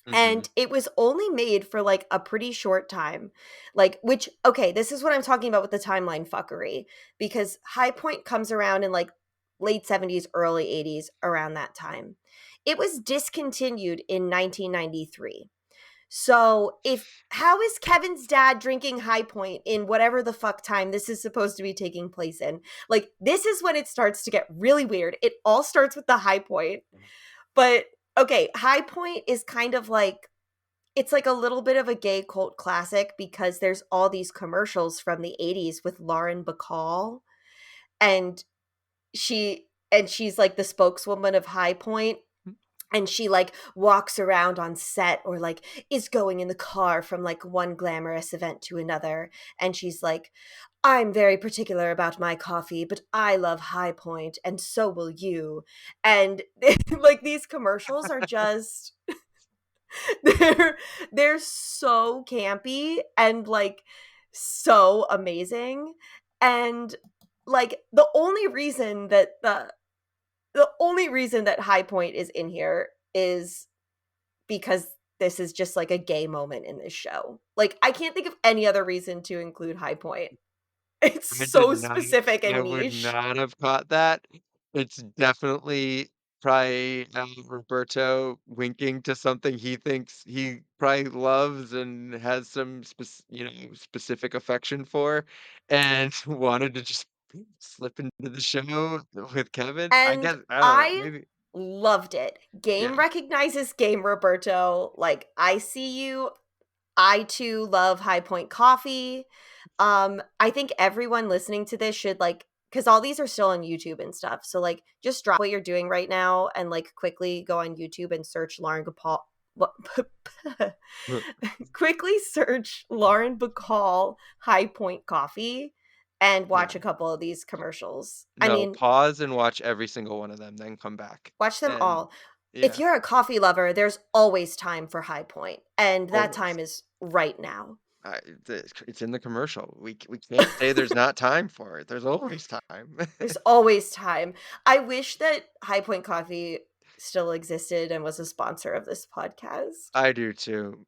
Mhm. and it was only made for like a pretty short time. Like, which, okay, this is what I'm talking about with the timeline fuckery, because High Point comes around in like late 70s, early 80s, around that time. It was discontinued in 1993. So, if how is Kevin's dad drinking High Point in whatever the fuck time this is supposed to be taking place in? Like, this is when it starts to get really weird. It all starts with the High Point, but okay, High Point is kind of like it's like a little bit of a gay cult classic because there's all these commercials from the 80s with Lauren Bacall, and she's like the spokeswoman of High Point, and she like walks around on set or like is going in the car from like one glamorous event to another, and she's like, "I'm very particular about my coffee, but I love High Point and so will you." And like these commercials are just they're they're so campy and like so amazing. And like the only reason that High Point is in here is because this is just like a gay moment in this show. Like I can't think of any other reason to include High Point. It's I did so not specific I and would niche. not have caught that. It's definitely probably, Roberto winking to something he thinks he probably loves and has some specific affection for, and wanted to just slip into the show with Kevin. I And guess I don't know, I maybe loved it. Game yeah. recognizes game, Roberto. Like, I see you. I too love High Point Coffee. I think everyone listening to this should like, because all these are still on YouTube and stuff. So like, just drop what you're doing right now and like quickly go on YouTube and search Lauren Bacall. Quickly search Lauren Bacall High Point Coffee and watch Yeah. a couple of these commercials. I No, mean, pause and watch every single one of them, then come back. watch them And all. If yeah, you're a coffee lover, there's always time for High Point, and that always. time is right now. It's in the commercial. We can't say there's not time for it. There's always time. There's always time. I wish that High Point Coffee still existed and was a sponsor of this podcast. I do too.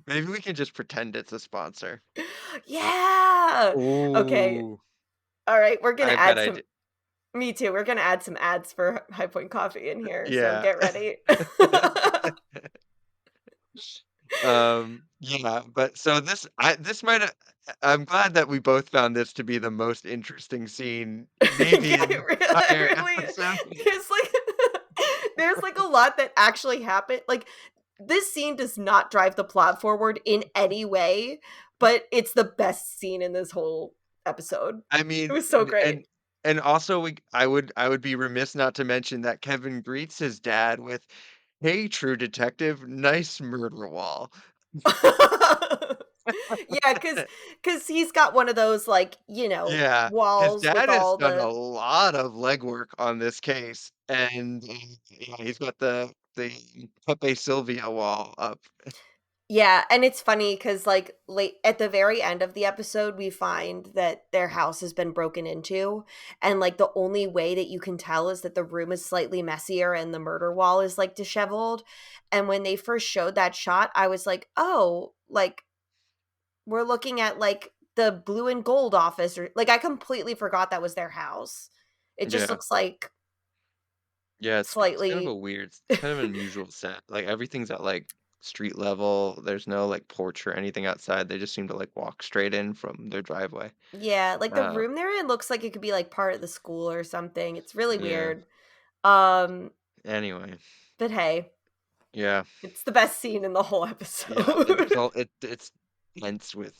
Maybe we can just pretend it's a sponsor. Yeah. Okay. Ooh, All right. We're going I to bet add I some. did. Me too. We're going to add some ads for High Point Coffee in here. So Yeah. get ready. Yeah, but so this might have I'm glad that we both found this to be the most interesting scene maybe Yeah, in the entire really, episode. there's like there's like a lot that actually happened. Like this scene does not drive the plot forward in any way, but it's the best scene in this whole episode. I It mean, was so and great. and also I would be remiss not to mention that Kevin greets his dad with, "Hey, true detective, nice murder wall." Yeah, because he's got one of those, like, Yeah, his walls with dad has all done a the lot of legwork on this case, and, yeah, he's got the Pepe Sylvia wall up. Yeah, and it's funny because, like, late at the very end of the episode, we find that their house has been broken into, and, like, the only way that you can tell is that the room is slightly messier and the murder wall is, like, disheveled, and when they first showed that shot, I was like, "Oh, like, we're looking at, like, the blue and gold office," or like, I completely forgot that was their house. It just Yeah. looks like Yeah, it's kind of a slightly weird it's kind of an unusual set. Like, everything's at, like, street level, there's no, like, porch or anything outside, they just seem to, like, walk straight in from their driveway. Yeah, like, the Uh, room they're in looks like it could be, like, part of the school or something, it's really yeah, weird. Um, anyway, but hey, yeah, it's the best scene in the whole yeah, it's episode. all it's dense with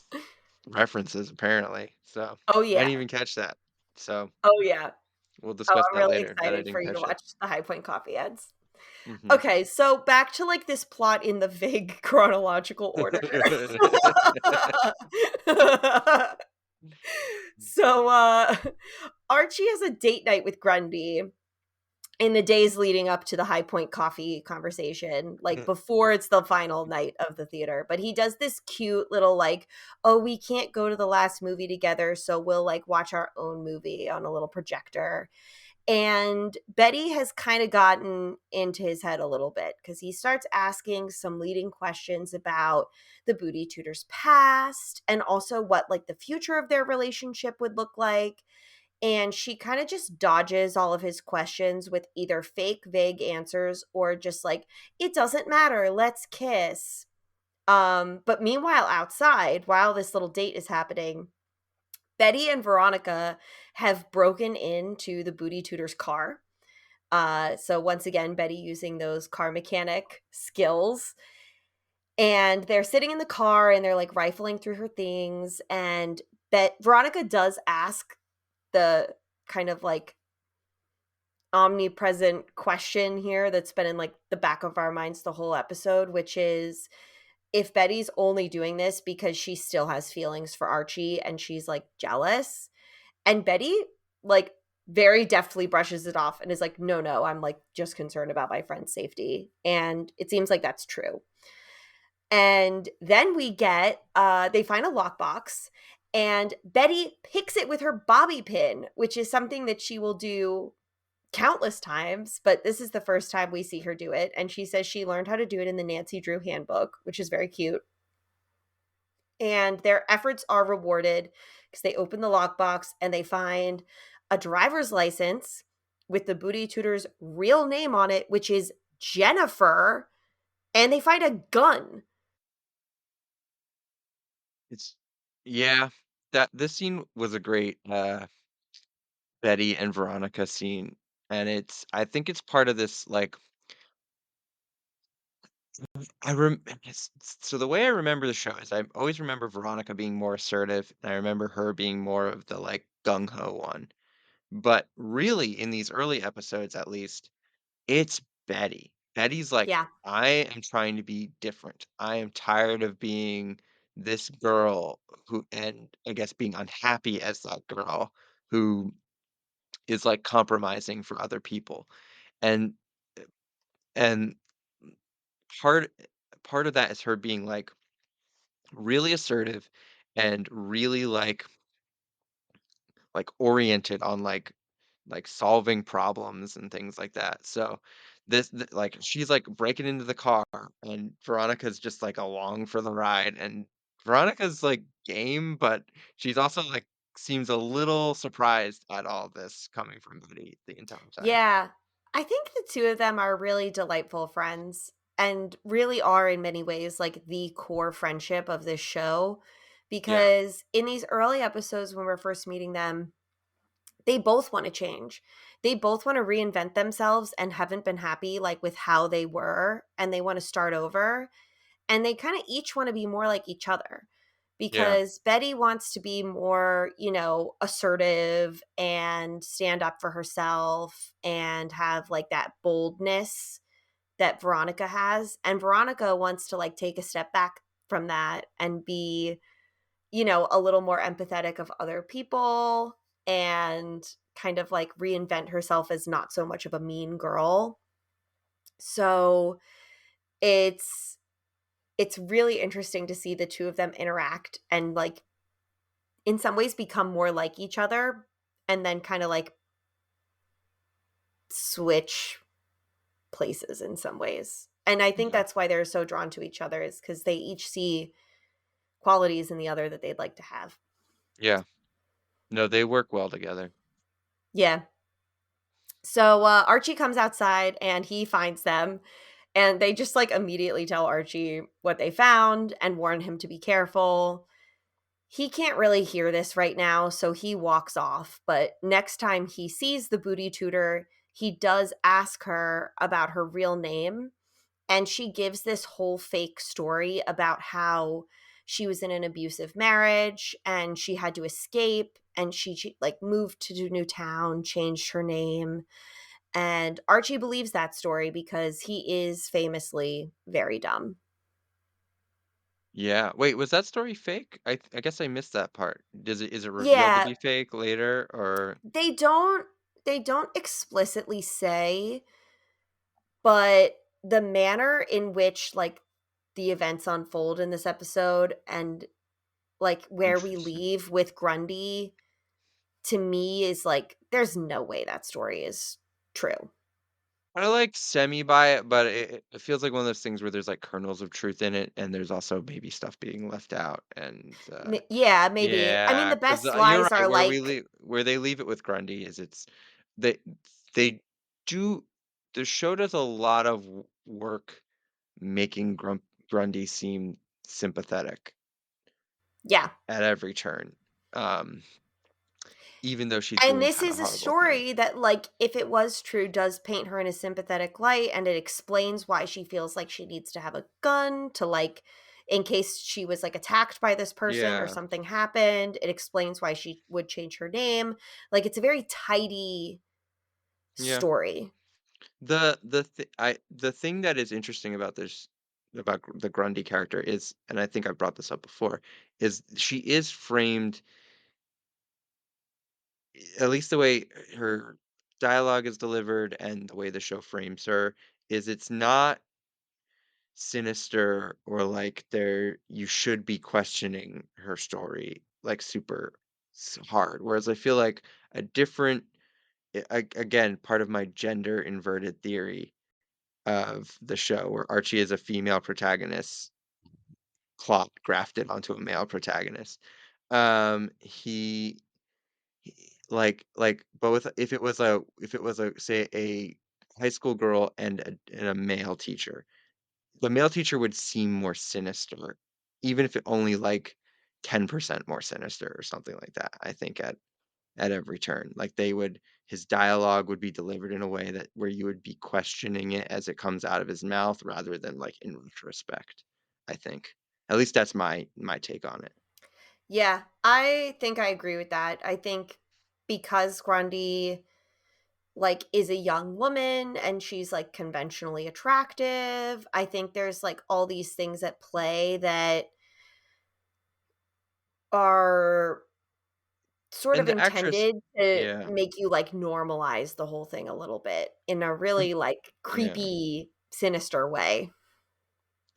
references, apparently, so Oh, I yeah. didn't even catch that. So, Oh, yeah. we'll Oh, discuss I'm that really later, that I excited for didn't you to catch it. watch the High Point Coffee ads. Mhm. Okay, so back to, like, this plot in the vague chronological order. So, Archie has a date night with Grundy in the days leading up to the High Point Coffee conversation, like, before it's the final night of the theater, but he does this cute little, like, "Oh, we can't go to the last movie together, so we'll, like, watch our own movie on a little projector." And Betty has kind of gotten into his head a little bit because he starts asking some leading questions about the Booty Tutors past and also what, like, the future of their relationship would look like. And she kind of just dodges all of his questions with either fake vague answers or just like, "It doesn't matter, let's kiss." But meanwhile, outside, while this little date is happening, Betty and Veronica have broken into the Booty Tutor's car. So once again, Betty using those car mechanic skills. And they're sitting in the car and they're like rifling through her things. And Veronica does ask the kind of like omnipresent question here that's been in like the back of our minds the whole episode, which is if Betty's only doing this because she still has feelings for Archie and she's like jealous. And Betty, like, very deftly brushes it off and is like, "No, no, I'm, like, just concerned about my friend's safety." And it seems like that's true. And then we get, they find a lockbox, and Betty picks it with her bobby pin, which is something that she will do countless times, but this is the first time we see her do it. And she says she learned how to do it in the Nancy Drew handbook, which is very cute. And their efforts are rewarded because they open the lockbox and they find a driver's license with the Booty Tutor's real name on it, which is Jennifer, and they find a gun. It's yeah, that this scene was a great, Betty and Veronica scene, and I think it's part of this, like, I rem so the way I remember the show is I always remember Veronica being more assertive, and I remember her being more of the, like, gung ho one. But really, in these early episodes, at least, it's Betty. Betty's like, Yeah. "I am trying to be different. I am tired of being this girl who," and I guess being unhappy as that girl who is, like, compromising for other people. And and part part of that is her being, like, really assertive and really, oriented on, like, solving problems and things like that. So, like, she's, like, breaking into the car, and Veronica's just, like, along for the ride, and Veronica's, like, game, but she's also, like, seems a little surprised at all this coming from Buddy the entire time. Yeah. I think the two of them are really delightful friends and really are in many ways like the core friendship of this show Yeah. because in these early episodes when we're first meeting them, they both wanna change. They both wanna reinvent themselves and haven't been happy, like, with how they were, and they wanna start over, and they kinda each wanna be more like each other. Yeah. because Betty wants to be more, assertive and stand up for herself and have like that boldness that Veronica has. And Veronica wants to like take a step back from that and be, a little more empathetic of other people and kind of like reinvent herself as not so much of a mean girl. So it's it's really interesting to see the two of them interact and like in some ways become more like each other and then kind of like switch places in some ways. And I think Yeah. that's why they're so drawn to each other is because they each see qualities in the other that they'd like to have. Yeah. No, they work well together. Yeah. So Archie comes outside and he finds them, and they just like immediately tell Archie what they found and warn him to be careful. He can't really hear this right now, so he walks off. But next time he sees the booty tutor, he does ask her about her real name. And she gives this whole fake story about how she was in an abusive marriage and she had to escape and she like moved to a new town, changed her name. And Archie believes that story because he is famously very dumb. Yeah. Wait, was that story fake? I guess I missed that part. Is it revealed to Yeah, be fake later or they don't they don't explicitly say, but the manner in which like the events unfold in this episode and like where we interesting? leave with Grundy to me is like there's no way that story is true. I like semi buy it, but it feels like one of those things where there's like kernels of truth in it, and there's also maybe stuff being left out. And Yeah, maybe. I mean, yeah, the because best you're lies right. are like Where they leave it with Grundy is they they do the show does a lot of work making Grundy seem sympathetic yeah. at every turn, um, even though she's And doing this kind of is a horrible things. story that like if it was true does paint her in a sympathetic light and it explains why she feels like she needs to have a gun to like in case she was like attacked by this person or Yeah, something happened. It explains why she would change her name. Like it's a very tidy yeah. story. The thing that is interesting about this about the Grundy character is, and I think I brought this up before, is she is framed, at least the way her dialogue is delivered and the way the show frames her, is it's not sinister or like there you should be questioning her story like super hard. Whereas I feel like a different, again, part of my gender inverted theory of the show where Archie is a female protagonist plot grafted onto a male protagonist. He like both if it was a say a high school girl and a male teacher, the male teacher would seem more sinister, even if it only like 10% more sinister or something like that. I think at every turn. Like they would his dialogue would be delivered in a way that where you would be questioning it as it comes out of his mouth rather than like in retrospect, I think. At least that's my take on it. Yeah, I think I agree with that. I think because Grundy like is a young woman and she's like conventionally attractive, I think there's like all these things at play that are sort And of the actress, intended to yeah. make you like normalize the whole thing a little bit in a And really like yeah. creepy, sinister way.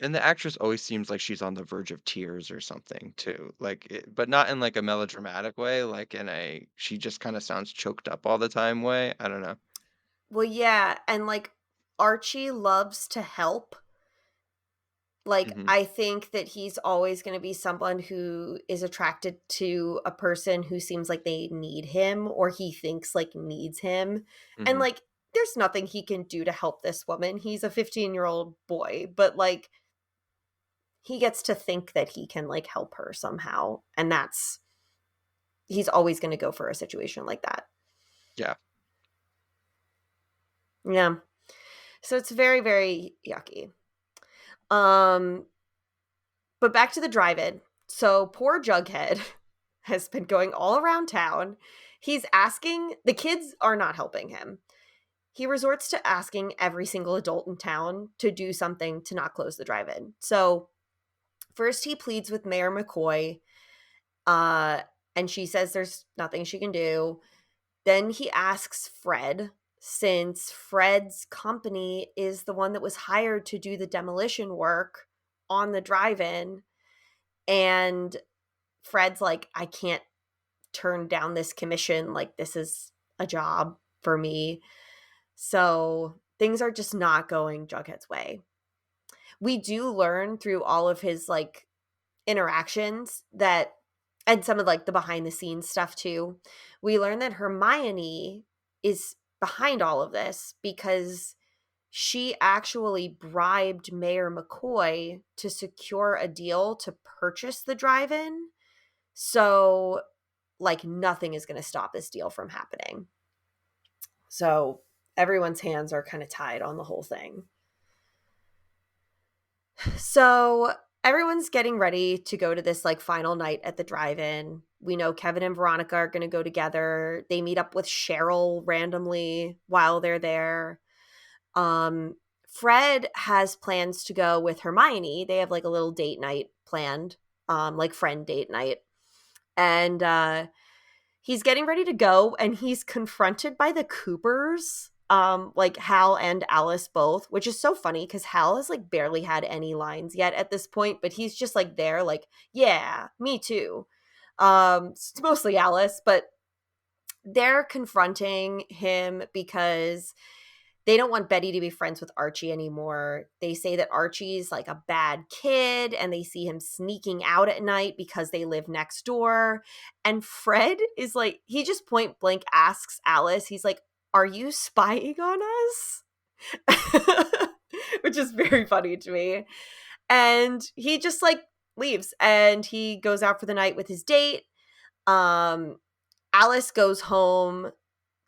And the actress always seems like she's on the verge of tears or something too. Like but not in like a melodramatic way, like in a she just kind of sounds choked up all the time way. I don't know. Well, yeah, and like Archie loves to help. Like, Mhm. I think that he's always gonna be someone who is attracted to a person who seems like they need him or he thinks, like, needs him, and, Mhm. like, there's nothing he can do to help this woman, he's a 15-year-old boy, but, like, he gets to think that he can, like, help her somehow, and that's he's always gonna go for a situation like that. Yeah. Yeah. So it's very, very yucky. Um, but back to the drive-in. So poor Jughead has been going all around town. He's asking, the kids are not helping him. He resorts to asking every single adult in town to do something to not close the drive in. So first he pleads with Mayor McCoy, uh, and she says there's nothing she can do. Then he asks Fred, since Fred's company is the one that was hired to do the demolition work on the drive in. And Fred's like, I can't turn down this commission. Like, this is a job for me. So things are just not going Jughead's way. We do learn through all of his like interactions that, and some of like the behind the scenes stuff too, we learn that Hermione is behind all of this because she actually bribed Mayor McCoy to secure a deal to purchase the drive-in. So like nothing is going to stop this deal from happening. So everyone's hands are kind of tied on the whole thing. So everyone's getting ready to go to this like final night at the drive-in. We know Kevin and Veronica are going to go together. They meet up with Cheryl randomly while they're there. Um, Fred has plans to go with Hermione. They have like a little date night planned, like friend date night. And he's getting ready to go and he's confronted by the Coopers, like Hal and Alice both, which is so funny because Hal has like barely had any lines yet at this point, but he's just like there, like, yeah, me too. It's mostly Alice, but they're confronting him because they don't want Betty to be friends with Archie anymore. They say that Archie's like a bad kid and they see him sneaking out at night because they live next door. And Fred is like, he just point blank asks Alice, he's like, are you spying on us? Which is very funny to me. And he just like leaves and he goes out for the night with his date. Um, Alice goes home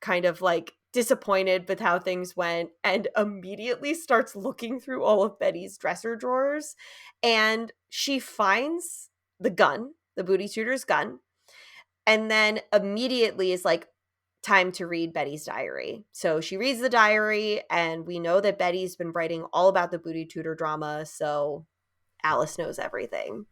kind of like disappointed with how things went and immediately starts looking through all of Betty's dresser drawers and she finds the gun, the booty shooter's gun, and then immediately is like, time to read Betty's diary. So she reads the diary and we know that Betty's been writing all about the booty tutor drama, so Alice knows everything.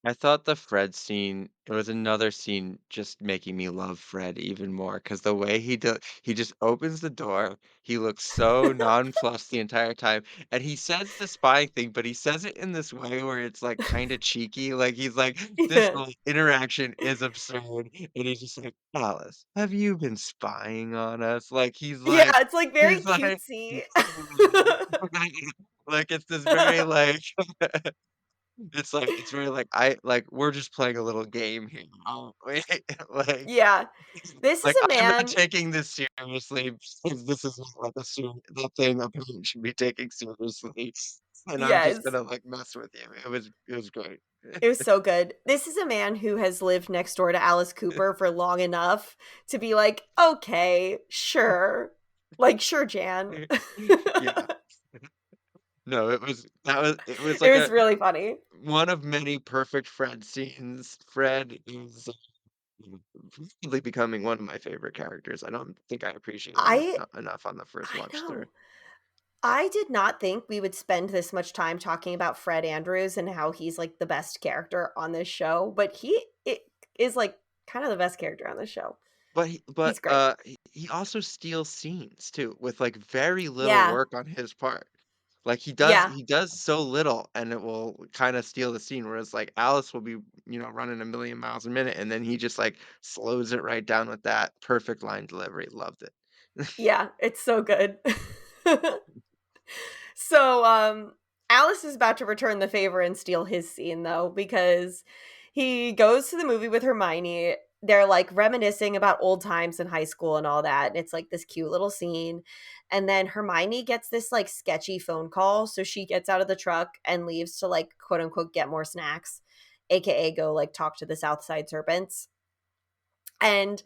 I thought the Fred scene, it was another scene just making me love Fred even more because the way he just opens the door, he looks so nonplussed the entire time, and he says the spying thing, but he says it in this way where it's, like, kinda cheeky, like, he's like, "This Yeah, whole interaction is absurd," and he's just like, "Alice, have you been spying on us?" Like, it's like very he's like cutesy. like, it's this very, like it's very like, we're just playing a little game here, aren't we? Like Yeah. This is like, a I'm not man. taking this seriously because this is not like the thing a parent should be taking seriously, and I'm just Yes. gonna, like, mess with you. It was great. It was so good. This is a man who has lived next door to Alice Cooper for long enough to be like, "Okay, sure." Like, "Sure, Jan." Yeah. No, it was It like was really funny. one of many perfect Fred scenes. Fred is really becoming one of my favorite characters. I don't think I appreciated him I enough on the first I watch through. know. I did not think we would spend this much time talking about Fred Andrews and how he's, like, the best character on this show, but he it is, like, kind of the best character on this show. He's great. He also steals scenes too with, like, very little Yeah. work on his part. Like, Yeah. he does so little, and it will kinda steal the scene, whereas, like, Alice will be, running a million miles a minute, and then he just, like, slows it right down with that perfect line delivery. Loved it. Yeah, it's so good. So, Alice is about to return the favor and steal his scene though, because he goes to the movie with Hermione. They're like reminiscing about old times in high school and all that. And it's like this cute little scene. And then Hermione gets this like sketchy phone call. So she gets out of the truck and leaves to like quote unquote get more snacks, AKA go like talk to the South Side Serpents. And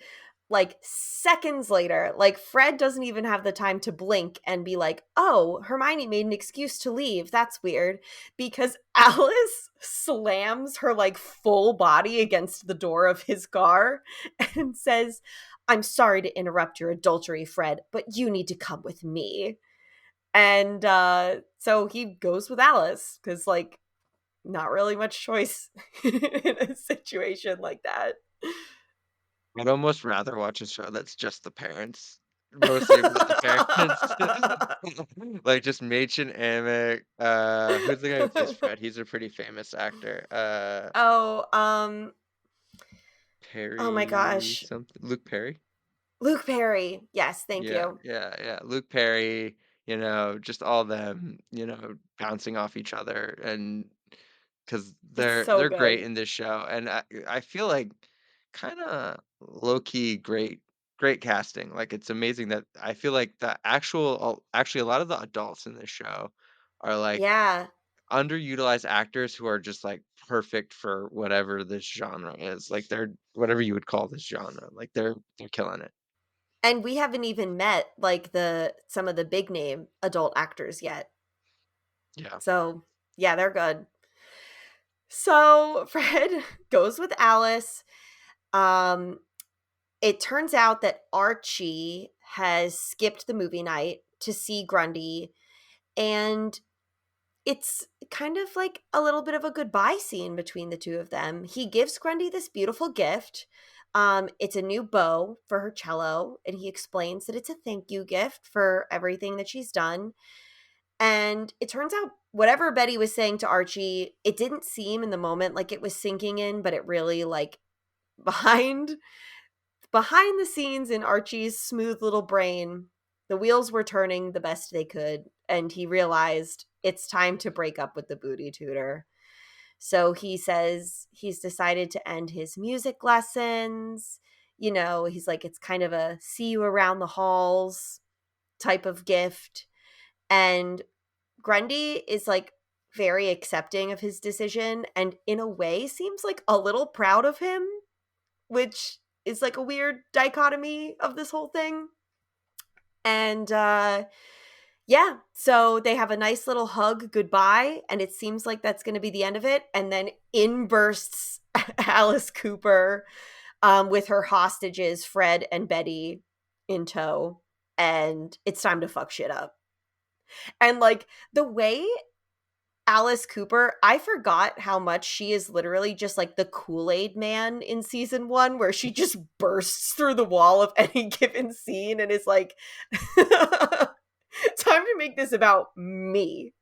like seconds later, like Fred doesn't even have the time to blink and be like, oh, Hermione made an excuse to leave. That's weird. Because Alice slams her like full body against the door of his car and says, I'm sorry to interrupt your adultery, Fred, but you need to come with me. And so he goes with Alice because, like, not really much choice in a situation like that. I'd almost rather watch a show that's just the parents, mostly about the parents. Like, just Machen Amick, who's the guy who plays Fred? He's a pretty famous actor. Oh, oh my Perry gosh. something Luke Perry? Luke Perry. Yes, thank Yeah, you. yeah, yeah. Luke Perry, just all them, bouncing off each other and because It's they're so they're great good. in this show, and I feel like kinda low key great casting. Like it's amazing that I feel like the actually a lot of the adults in this show are like Yeah. underutilized actors who are just like perfect for whatever this genre is. Like they're whatever you would call this genre. Like they're killing it. And we haven't even met like the some of the big name adult actors yet. Yeah. So, yeah, they're good. So, Fred goes with Alice. Um it turns out that Archie has skipped the movie night to see Grundy, and it's kind of like a little bit of a goodbye scene between the two of them. He gives Grundy this beautiful gift. It's a new bow for her cello, and he explains that it's a thank you gift for everything that she's done. And it turns out whatever Betty was saying to Archie, it didn't seem in the moment like it was sinking in, but it really like behind behind the scenes in Archie's smooth little brain, the wheels were turning the best they could, and he realized it's time to break up with the booty tutor. So he says he's decided to end his music lessons. He's like, it's kind of a see you around the halls type of gift. And Grundy is like very accepting of his decision and in a way seems like a little proud of him, which is like a weird dichotomy of this whole thing. And yeah, so they have a nice little hug goodbye, and it seems like that's going to be the end of it. And then in bursts Alice Cooper with her hostages, Fred and Betty, in tow. And it's time to fuck shit up. And like the way Alice Cooper, I forgot how much she is literally just like the Kool-Aid man in season 1 where she just bursts through the wall of any given scene and is like time to make this about me.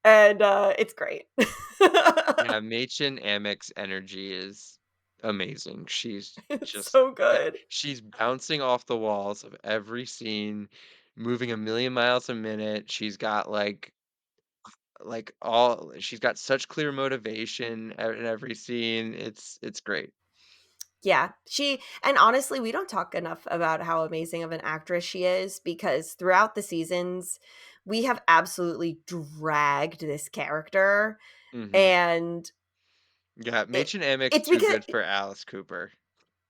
And it's great. Yeah, Machen Amek's energy is amazing. She's It's just so good. she's bouncing off the walls of every scene, moving a million miles a minute. She's got such clear motivation in every scene. It's great. Yeah, and honestly, we don't talk enough about how amazing of an actress she is because throughout the seasons, we have absolutely dragged this character, Hmm. and Yeah, it Machen Amek's it's too because good for Alice Cooper.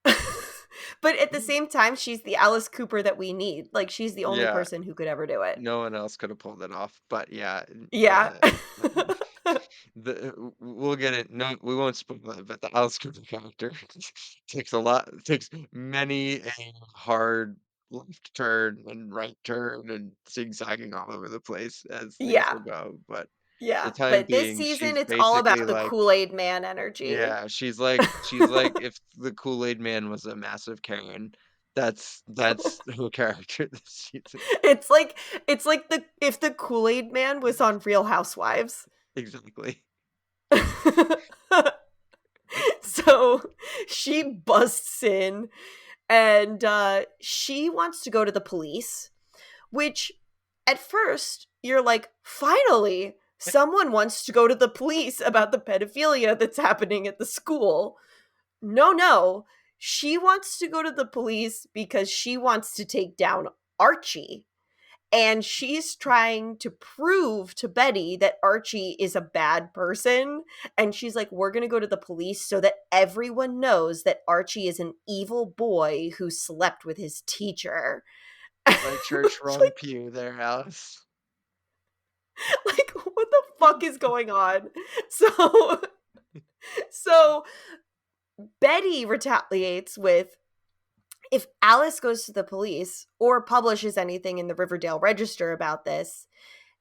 but at the same time, she's the Alice Cooper that we need. Like she's the only Yeah, person who could ever do it. no one else could have pulled it off. But yeah, Yeah. we'll get it. No, we won't spoil it. But the Alice Cooper character takes a lot. Takes many a hard left turn and right turn and zigzagging all over the place as things Yeah. will go. But for Yeah. the time But this being, season she's it's all basically about the like, Kool-Aid man energy. yeah, she's like if the Kool-Aid Man was a massive Karen. That's her character this season. It's like it's like the if the Kool-Aid man was on Real Housewives. Exactly. So she busts in and she wants to go to the police, which at first you're like, finally, someone wants to go to the police about the pedophilia that's happening at the school. No, no. She wants to go to the police because she wants to take down Archie. and she's trying to prove to Betty that Archie is a bad person. And she's like, we're going to go to the police so that everyone knows that Archie is an evil boy who slept with his teacher. Right church, wrong like, pew there, Alice. like, what the fuck is going on? So, so Betty retaliates with, if Alice goes to the police or publishes anything in the Riverdale Register about this,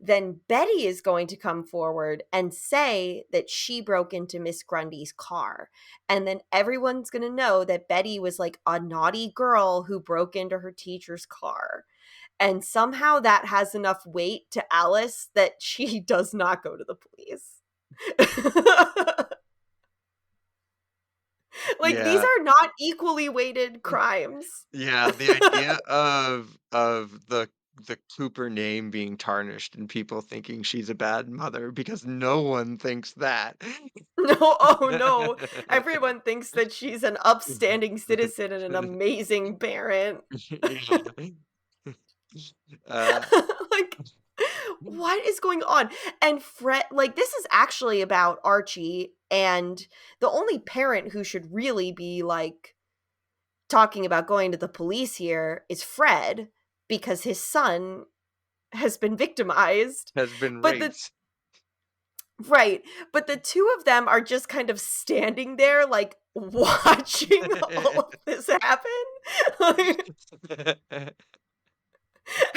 then Betty is going to come forward and say that she broke into Miss Grundy's car. And then everyone's going to know that Betty was like a naughty girl who broke into her teacher's car. And somehow that has enough weight to Alice that she does not go to the police. Like, these Yeah. are not equally weighted crimes. Yeah, the idea of the Cooper name being tarnished and people thinking she's a bad mother because no one thinks that. No, oh no. Everyone thinks that she's an upstanding citizen and an amazing parent. Yeah. Uh, Like, what is going on? And Fred, like, this is actually about Archie, and the only parent who should really be like talking about going to the police here is Fred, because his son has been victimized. has been But the raped. Right, but the two of them are just kind of standing there, like, watching all of this happen, like,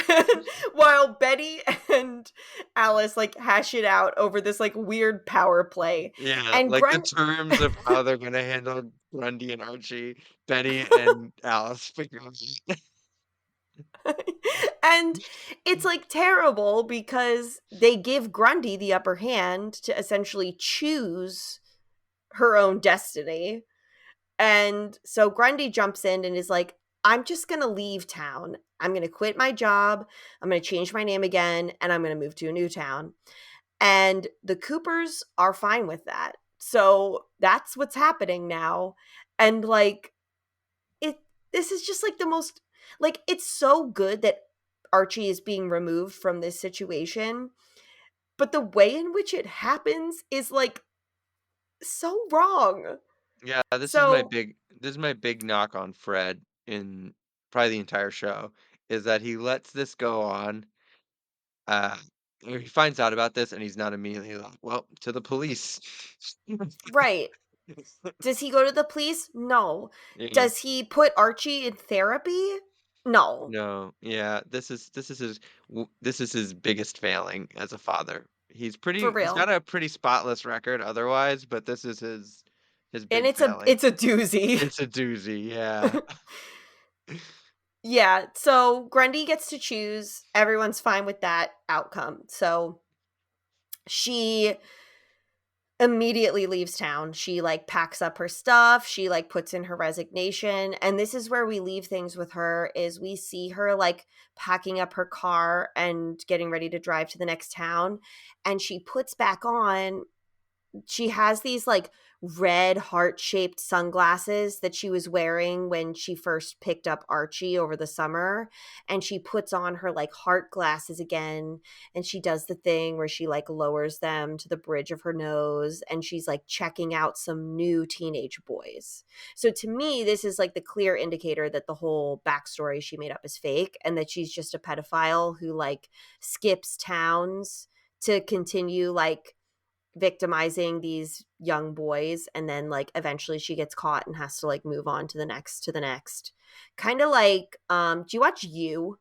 and while Betty and Alice, like, hash it out over this, like, weird power play, Yeah, and like the Grunt terms of how they're gonna handle Grundy and Archie, Benny and Alice figure out. and it's, like, terrible because they give Grundy the upper hand to essentially choose her own destiny. And so Grundy jumps in and is like, I'm just going to leave town. I'm going to quit my job. I'm going to change my name again and I'm going to move to a new town. And the Coopers are fine with that. So that's what's happening now. And like, it, this is just like the most, like, it's so good that Archie is being removed from this situation. But the way in which it happens is like so wrong. Yeah, So, this is my big knock on Fred in probably the entire show, is that he lets this go on, uh, or he finds out about this and he's not immediately like, "Well, to the police." right. Does he go to the police? No. Yeah. Does he put Archie in therapy? No. No, yeah, this is his biggest failing as a father. For He's got real. a pretty spotless record otherwise, but this is his And big failing. it's a doozy. It's a doozy, yeah. Yeah, so Grundy gets to choose. Everyone's fine with that outcome. So she immediately leaves town. She like packs up her stuff, she like puts in her resignation, and this is where we leave things with her is we see her like packing up her car and getting ready to drive to the next town, and she puts back on, she has these like red heart-shaped sunglasses that she was wearing when she first picked up Archie over the summer, and she puts on her like heart glasses again, and she does the thing where she like lowers them to the bridge of her nose and she's like checking out some new teenage boys. So to me this is like the clear indicator that the whole backstory she made up is fake and that she's just a pedophile who like skips towns to continue like victimizing these young boys, and then like eventually she gets caught and has to like move on to the next. Kind of like do you watch You?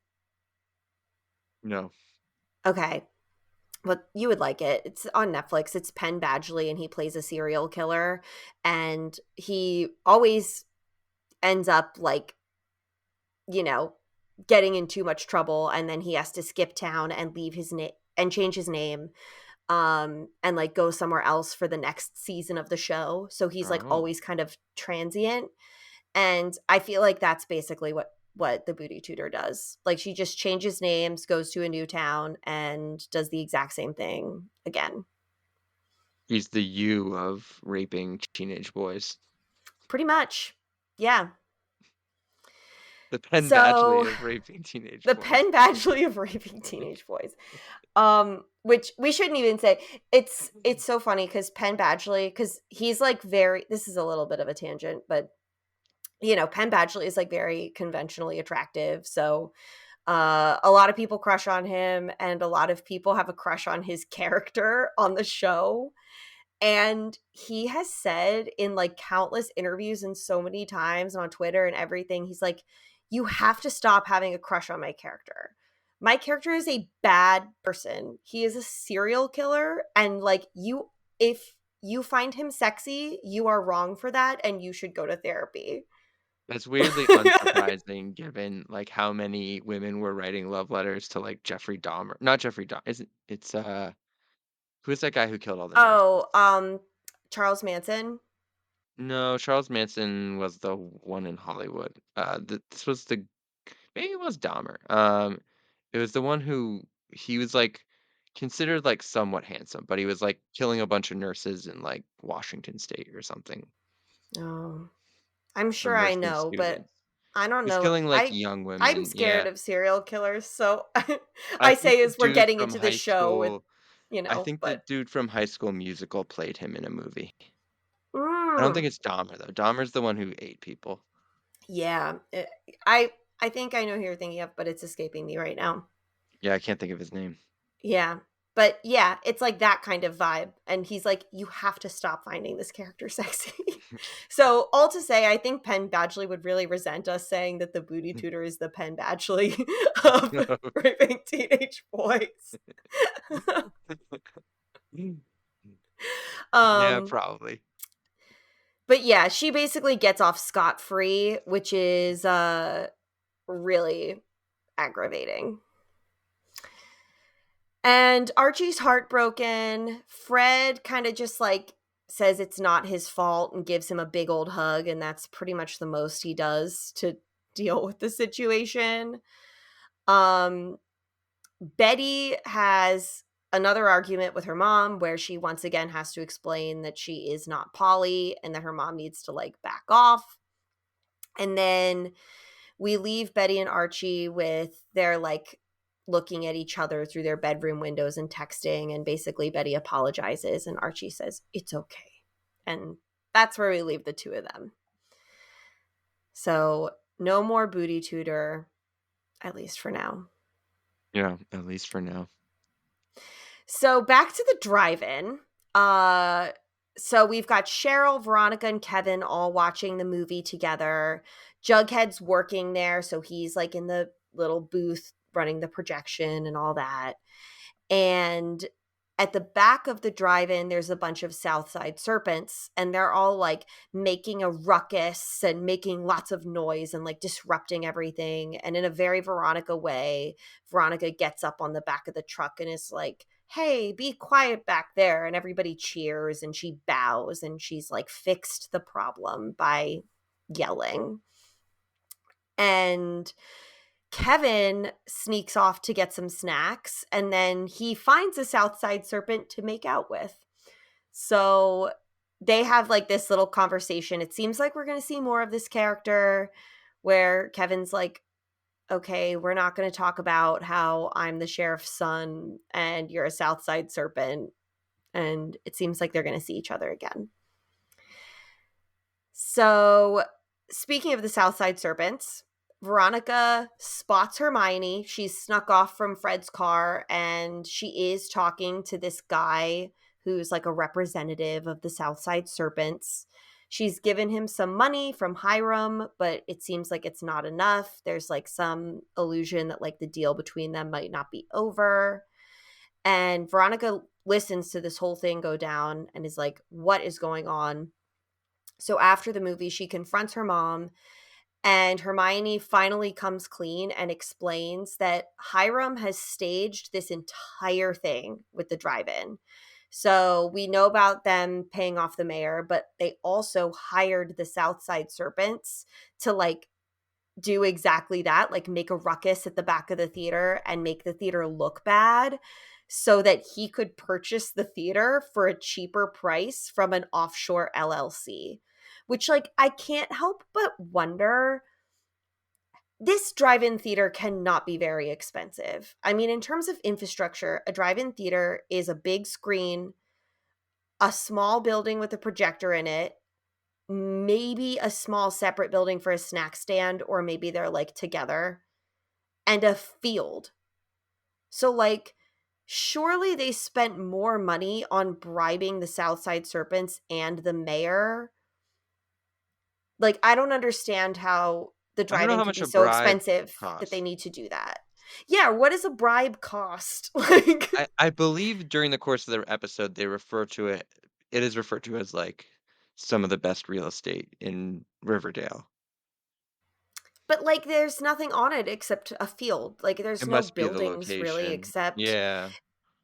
No. Okay. Well, you would like it. It's on Netflix. It's Penn Badgley and he plays a serial killer, and he always ends up like, you know, getting in too much trouble, and then he has to skip town and leave his name and change his name, and like go somewhere else for the next season of the show. So he's like Oh, always kind of transient. And I feel like that's basically what the booty tutor does. Like she just changes names, goes to a new town, and does the exact same thing again. he's the you of raping teenage boys. Pretty much. Yeah. The Penn Badgley So, of raping teenage the boys. Penn Badgley of raping teenage boys. Which we shouldn't even say. It's so funny because Penn Badgley, because he's like very, this is a little bit of a tangent, but Penn Badgley is like very conventionally attractive. So a lot of people crush on him, and a lot of people have a crush on his character on the show. And he has said in like countless interviews and so many times on Twitter and everything, he's like, you have to stop having a crush on my character. My character is a bad person. He is a serial killer. And like, if you find him sexy, you are wrong for that. And you should go to therapy. That's weirdly unsurprising given, like, how many women were writing love letters to, like, Jeffrey Dahmer not Jeffrey Dahmer, isn't it's, who's that guy who killed all the Oh, nurses? Charles Manson. No, Charles Manson was the one in Hollywood. Th this was the maybe it was Dahmer. It was the one who he was, like, considered, like, somewhat handsome, but he was, like, killing a bunch of nurses in, like, Washington State or something, Oh, I'm or sure I nursing know, but students. I don't He was know. killing, like, young I'm women, scared yeah. of serial killers, so I I think say the as we're dude getting from into the High show with, School the but dude from High School Musical played him in a movie. I don't think mm, it's Dahmer, though. Dahmer's the one who ate people. yeah, I think I know who you're thinking of, but it's escaping me right now. Yeah, I can't think of his name. Yeah. But yeah, it's like that kind of vibe. And he's like, you have to stop finding this character sexy. So, all to say, I think Penn Badgley would really resent us saying that the booty tutor is the Penn Badgley of raping teenage boys. Yeah, um, probably. but yeah, she basically gets off scot free, which is really aggravating. And Archie's heartbroken. Fred kind of just like says it's not his fault and gives him a big old hug. And that's pretty much the most he does to deal with the situation. Um, Betty has another argument with her mom where she once again has to explain that she is not Polly and that her mom needs to like back off. And then we leave Betty and Archie with their like looking at each other through their bedroom windows and texting. And basically, Betty apologizes, and Archie says, it's okay. And that's where we leave the two of them. So, no more booty tutor, at least for now. Yeah, at least for now. So, back to the drive in. Uh, so we've got Cheryl, Veronica, and Kevin all watching the movie together. Jughead's working there, so he's like in the little booth running the projection and all that. And at the back of the drive-in, there's a bunch of Southside Serpents, and they're all like making a ruckus and making lots of noise and like disrupting everything. And in a very Veronica way, Veronica gets up on the back of the truck and is like, hey, be quiet back there. And everybody cheers and she bows and she's like fixed the problem by yelling. And Kevin sneaks off to get some snacks, and then he finds a Southside Serpent to make out with. So they have like this little conversation. It seems like we're going to see more of this character where Kevin's like, okay, we're not going to talk about how I'm the sheriff's son and you're a Southside Serpent. And it seems like they're going to see each other again. So, speaking of the Southside Serpents, Veronica spots Hermione. She's snuck off from Fred's car and she is talking to this guy who's like a representative of the Southside Serpents. She's given him some money from Hiram, but it seems like it's not enough. There's like some illusion that like the deal between them might not be over. And Veronica listens to this whole thing go down and is like, what is going on? So after the movie, she confronts her mom, and Hermione finally comes clean and explains that Hiram has staged this entire thing with the drive in. So we know about them paying off the mayor, but they also hired the Southside Serpents to like do exactly that, like make a ruckus at the back of the theater and make the theater look bad so that he could purchase the theater for a cheaper price from an offshore LLC. Which like I can't help but wonder this drive-in theater cannot be very expensive. I mean, in terms of infrastructure, a drive-in theater is a big screen, a small building with a projector in it, maybe a small separate building for a snack stand, or maybe they're like together, and a field. So, like, surely they spent more money on bribing the Southside Serpents and the mayor. Like, I don't understand how the I don't know drive-in how could much be a so bribe expensive that they costs. need to do that. Yeah, what does a bribe cost? Like, I believe during the course of the episode, they refer to it it is referred to as, like, some of the best real estate in Riverdale. but, like, there's nothing on it except a field. Like, It there's no must be the buildings really location. except Yeah.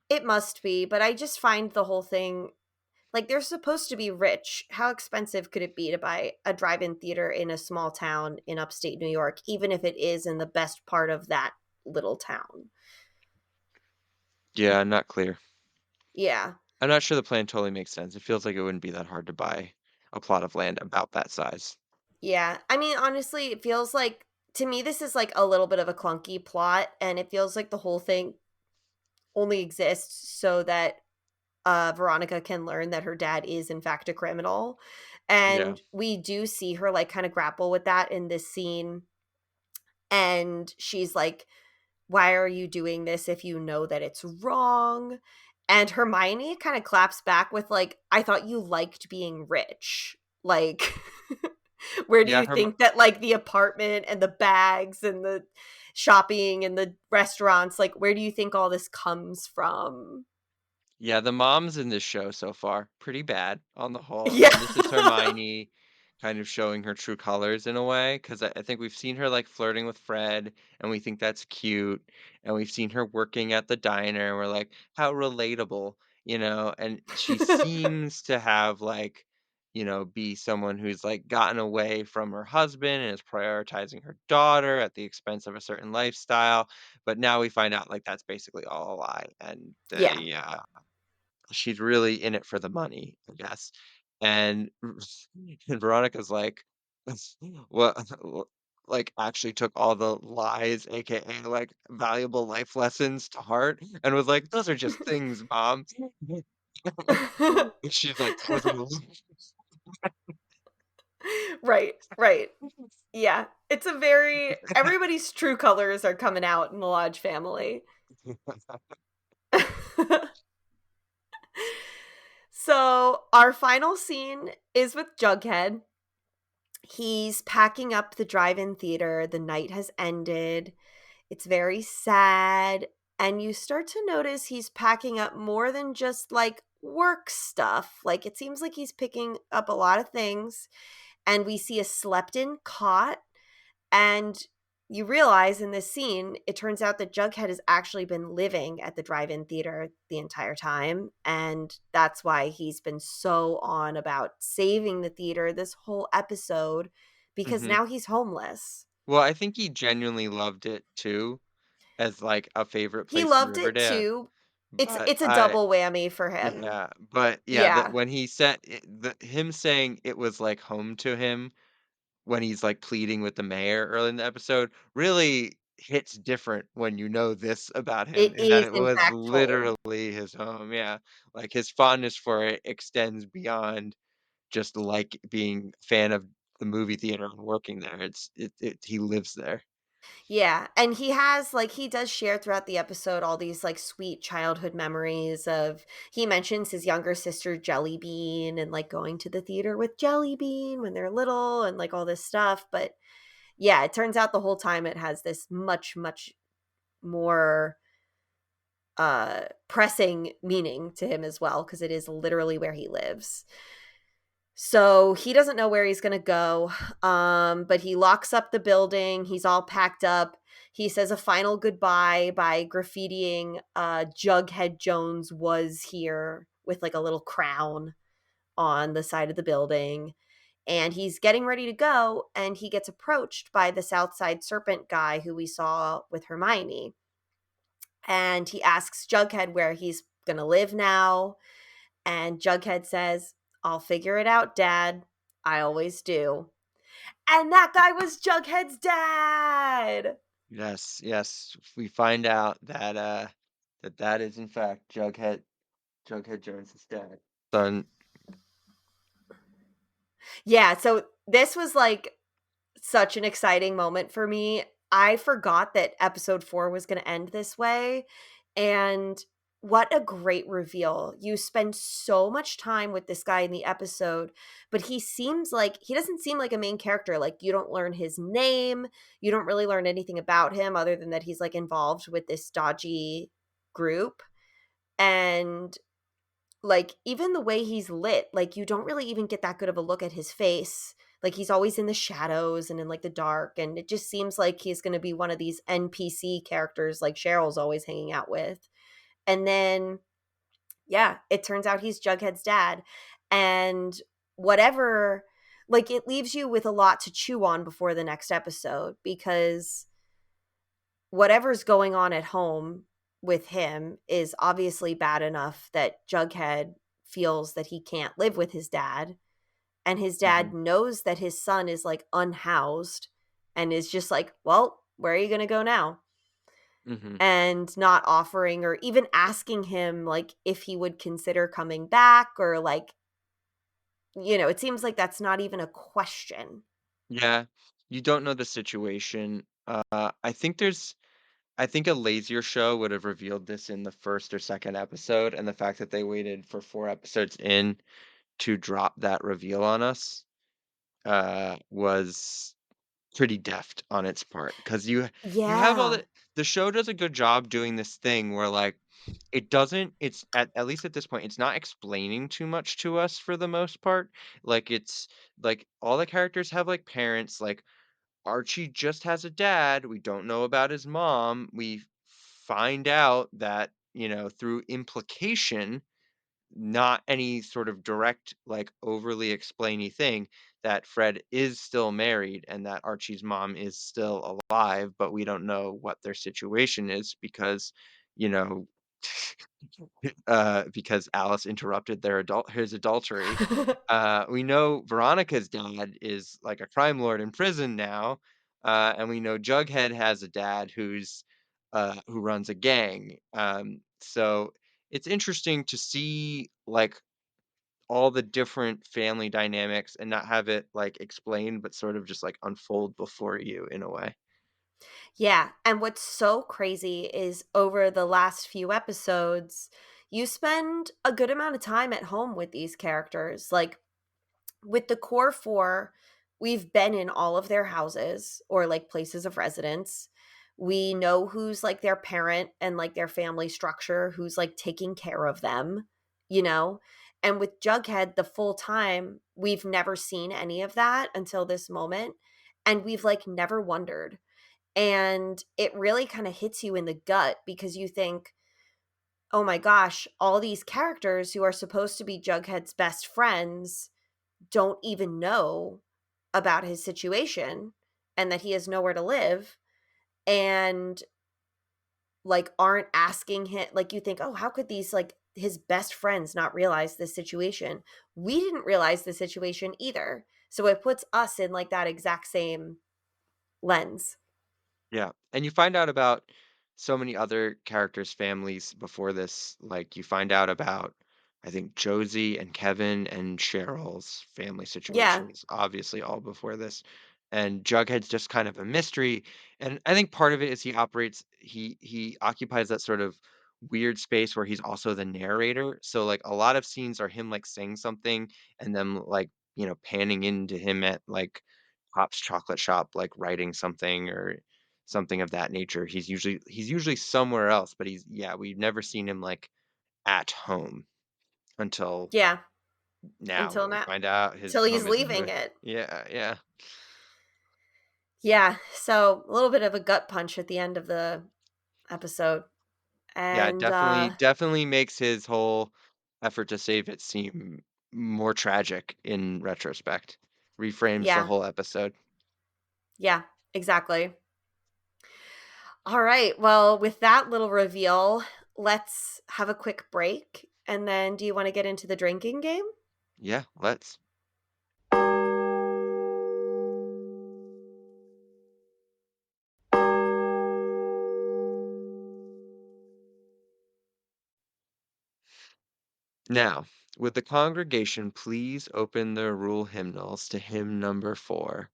it must be, but I just find the whole thing like, they're supposed to be rich. How expensive could it be to buy a drive-in theater in a small town in upstate New York, even if it is in the best part of that little town? Yeah, not clear. Yeah. I'm not sure the plan totally makes sense. It feels like it wouldn't be that hard to buy a plot of land about that size. Yeah. I mean, honestly, it feels like to me this is like a little bit of a clunky plot, and it feels like the whole thing only exists so that Veronica can learn that her dad is in fact a criminal. Yeah. And we do see her like kind of grapple with that in this scene. And she's like, why are you doing this if you know that it's wrong? And Hermione kind of claps back with like, I thought you liked being rich. Like, where do Yeah, you think that like the apartment and the bags and the shopping and the restaurants, like where do you think all this comes from? yeah, the moms in this show so far, pretty bad on the whole, Yeah. and this is Hermione kind of showing her true colors in a way, 'cause I think we've seen her, like, flirting with Fred, and we think that's cute, and we've seen her working at the diner, and we're like, "How relatable," you know, and she seems to have, like, be someone who's, like, gotten away from her husband and is prioritizing her daughter at the expense of a certain lifestyle, but now we find out, like, that's basically all a lie, and Yeah. she's really in it for the money, I guess. And and Veronica's like, what, like actually took all the lies, aka like valuable life lessons to heart, and was like, those are just things, mom. And she's like, that was an illusion. Right, right. Yeah. It's a very everybody's true colors are coming out in the Lodge family. So, our final scene is with Jughead. He's packing up the drive-in theater. The night has ended. It's very sad, and you start to notice he's packing up more than just like work stuff. Like it seems like he's picking up a lot of things, and we see a slept-in cot. And you realize in this scene, it turns out that Jughead has actually been living at the drive in theater the entire time. And that's why he's been so on about saving the theater this whole episode, because Hmm. now he's homeless. Well, I think he genuinely loved it too, as like a favorite He place in loved it Riverdale. too. It's But it's a double whammy for him. yeah, but yeah, that Yeah. when he said him saying it was like home to him when he's, like, pleading with the mayor early in the episode, really hits different when you know this about him, It and that is it in was fact home. literally his home, yeah. Like, his fondness for it extends beyond just, like, being a fan of the movie theater and working there, it he lives there. Yeah, and he has like he does share throughout the episode all these like sweet childhood memories of he mentions his younger sister Jelly Bean and like going to the theater with Jelly Bean when they're little and like all this stuff, but yeah, it turns out the whole time it has this much more pressing meaning to him as well because it is literally where he lives. So he doesn't know where he's going to go, but he locks up the building. He's all packed up. He says a final goodbye by graffitiing Jughead Jones was here with like a little crown on the side of the building. And he's getting ready to go, and he gets approached by the Southside Serpent guy who we saw with Hermione. And he asks Jughead where he's going to live now. And Jughead says, I'll figure it out, Dad. I always do. And that guy was Jughead's dad. Yes, yes. We find out that that is in fact Jughead Jones's dad. Son. Yeah, so this was like such an exciting moment for me. I forgot that episode 4 was gonna end this way, and what a great reveal. You spend so much time with this guy in the episode, but he doesn't seem like a main character, like, you don't learn his name, you don't really learn anything about him other than that he's, like, involved with this dodgy group, and like, even the way he's lit, like, you don't really even get that good of a look at his face. Like, he's always in the shadows and in, like, the dark, and it just seems like he's gonna be one of these NPC characters like Cheryl's always hanging out with. And then, yeah, it turns out he's Jughead's dad, and whatever like, it leaves you with a lot to chew on before the next episode because whatever's going on at home with him is obviously bad enough that Jughead feels that he can't live with his dad. And his dad Mhm, knows that his son is like unhoused and is just like, well, where are you going to go now? mhm. And not offering or even asking him like if he would consider coming back or like, it seems like that's not even a question. Yeah, you don't know the situation. I think a lazier show would have revealed this in the 1st or 2nd episode, and the fact that they waited for 4 episodes in to drop that reveal on us, was pretty deft on its part, 'cause you have all Yeah. the show does a good job doing this thing where, like, it's at least at this point, it's not explaining too much to us for the most part. Like, it's like, all the characters have, like, parents, like, Archie just has a dad, we don't know about his mom, we find out that, through implication, not any sort of direct, like, overly explainy thing, that Fred is still married and that Archie's mom is still alive, but we don't know what their situation is because, you know, because Alice interrupted his adultery. We know Veronica's dad is like a crime lord in prison now, and we know Jughead has a dad who runs a gang. So it's interesting to see like all the different family dynamics and not have it like explained, but sort of just like unfold before you in a way. Yeah, and what's so crazy is over the last few episodes, you spend a good amount of time at home with these characters. Like with the core 4, we've been in all of their houses or like places of residence. We know who's like their parent and like their family structure, who's like taking care of them, you know? And with Jughead, the full time, we've never seen any of that until this moment. And we've like never wondered and it really kind of hits you in the gut because you think, oh my gosh, all these characters who are supposed to be Jughead's best friends don't even know about his situation and that he has nowhere to live and like aren't asking him. Like you think, oh, how could these like his best friends not realize this situation? We didn't realize the situation either. So it puts us in like that exact same lens. Yeah, and you find out about so many other characters' families before this. Like you find out about, I think Josie and Kevin and Cheryl's family Yeah. situations, obviously all before this. And Jughead's just kind of a mystery. And I think part of it is he occupies that sort of weird space where he's also the narrator. So like a lot of scenes are him like saying something and then like, panning into him at like Pop's chocolate shop, like writing something or something of that nature. He's usually somewhere else, but we've never seen him, like, at home until Yeah. now Until when we now. find out his Till he's home is in leaving the. it. Yeah, yeah. Yeah, so a little bit of a gut punch at the end of the episode, Yeah, and, definitely makes his whole effort to save it seem more tragic in retrospect. Reframes the yeah, whole episode. yeah, exactly. Alright, well, with that little reveal, let's have a quick break, and then do you wanna get into the drinking game? Yeah, let's. Now, would the congregation please open their rule hymnals to hymn number 4?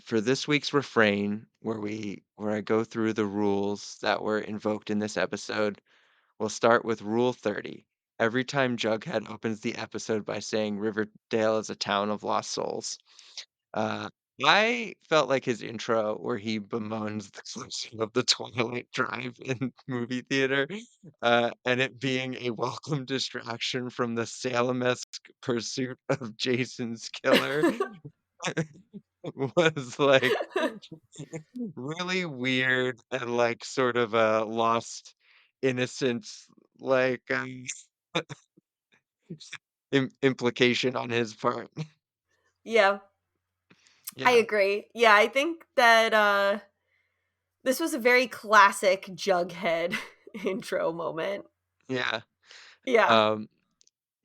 For this week's refrain, where I go through the rules that were invoked in this episode, we'll start with Rule 30. Every time Jughead opens the episode by saying Riverdale is a town of lost souls. Uh, I felt like his intro where he bemoans the closing of the Twilight Drive-In movie theater, and it being a welcome distraction from the Salem-esque pursuit of Jason's killer was, like, really weird and, like, sort of a lost innocence, like, implication on his part. Yeah, I Yeah, agree. Yeah, I think that, this was a very classic Jughead intro moment. yeah, Yeah. um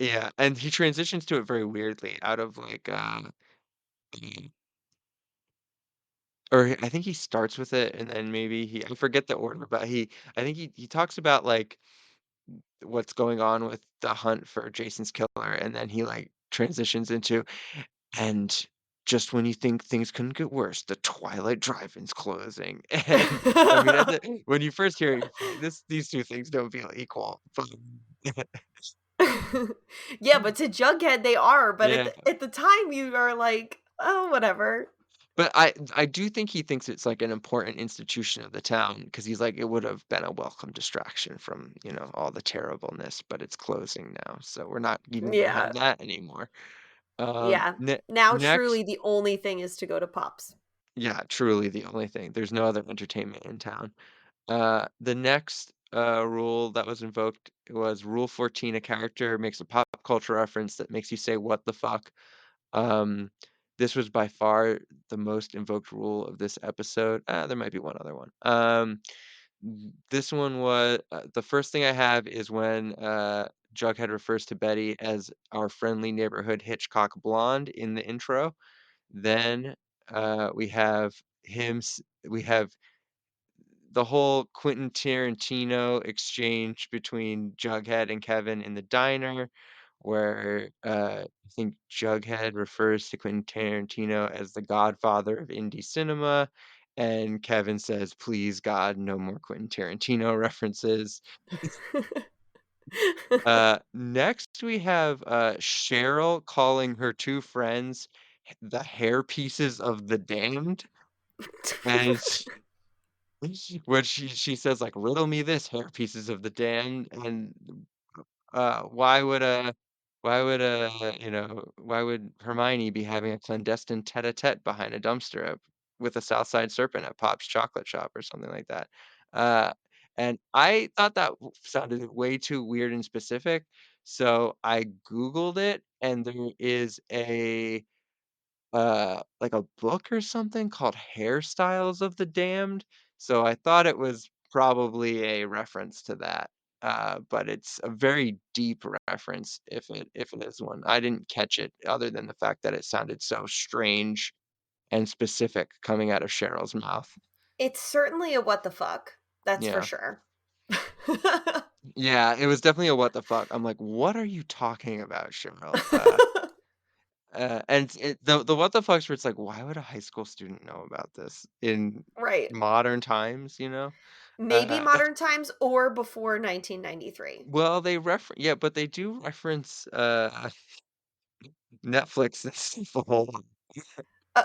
yeah, and he transitions to it very weirdly out of, like, mm, or I think he starts with it and then maybe I forget the order, but I think he talks about, like, what's going on with the hunt for Jason's killer, and then he, like, transitions into, "And just when you think things couldn't get worse, the Twilight Drive-In's closing." And, I mean, at the when you first hear it, you're like, these 2 things don't feel equal, but Yeah, but to Jughead, they are, but yeah. at the time, you are like, "Oh, whatever." But I do think he thinks it's, like, an important institution of the town because he's like, "It would have been a welcome distraction from, all the terribleness, but it's closing now, so we're not even gonna Yeah. have that anymore." Yeah. Now Next truly the only thing is to go to Pops. yeah, truly the only thing. There's no other entertainment in town. The next, rule that was invoked was Rule 14, a character makes a pop culture reference that makes you say, "What the fuck?" Um, this was by far the most invoked rule of this episode. There might be one other one. This one was the first thing I have is when Jughead refers to Betty as our friendly neighborhood Hitchcock blonde in the intro. Then we have we have the whole Quentin Tarantino exchange between Jughead and Kevin in the diner, where I think Jughead refers to Quentin Tarantino as the godfather of indie cinema, and Kevin says, "Please, God, no more Quentin Tarantino references." Next, we have Cheryl calling her two friends the hair pieces of the damned, and when she says, like, "Riddle me this, hair pieces of the damned," and, uh, why would, uh why would Hermione be having a clandestine tete-a-tete behind a dumpster with a Southside Serpent at Pop's chocolate shop or something like that? Uh, and I thought that sounded way too weird and specific, so I Googled it, and there is like a book or something called Hairstyles of the Damned, so I thought it was probably a reference to that, but it's a very deep reference if it is one. I didn't catch it other than the fact that it sounded so strange and specific coming out of Cheryl's mouth. It's certainly a what the fuck, that's for Yeah. sure. Yeah, it was definitely a what the fuck. I'm like, "What are you talking about, Cheryl?" And the what the fucks where it's like, why would a high school student know about this in Right. modern times, you know? Maybe Uh, modern times or before 1993. well, yeah, but they do reference, Netflix and stuff a whole lot. Uh,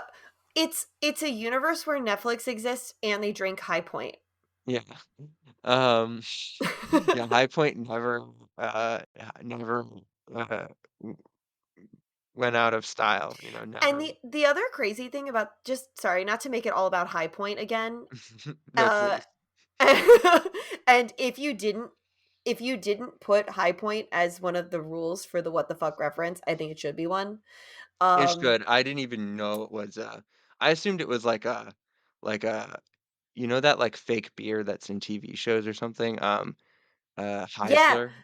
it's a universe where Netflix exists and they drink High Point. Yeah. Um, yeah, High Point never, uh, w went out of style, And never. the other crazy thing about just sorry, not to make it all about High Point again, No, uh, please. and if you didn't put High Point as one of the rules for the what the fuck reference, I think it should be one. It Um, should. I didn't even know it was, I assumed it was like a that, like, fake beer that's in TV shows or something? yeah, Heisler?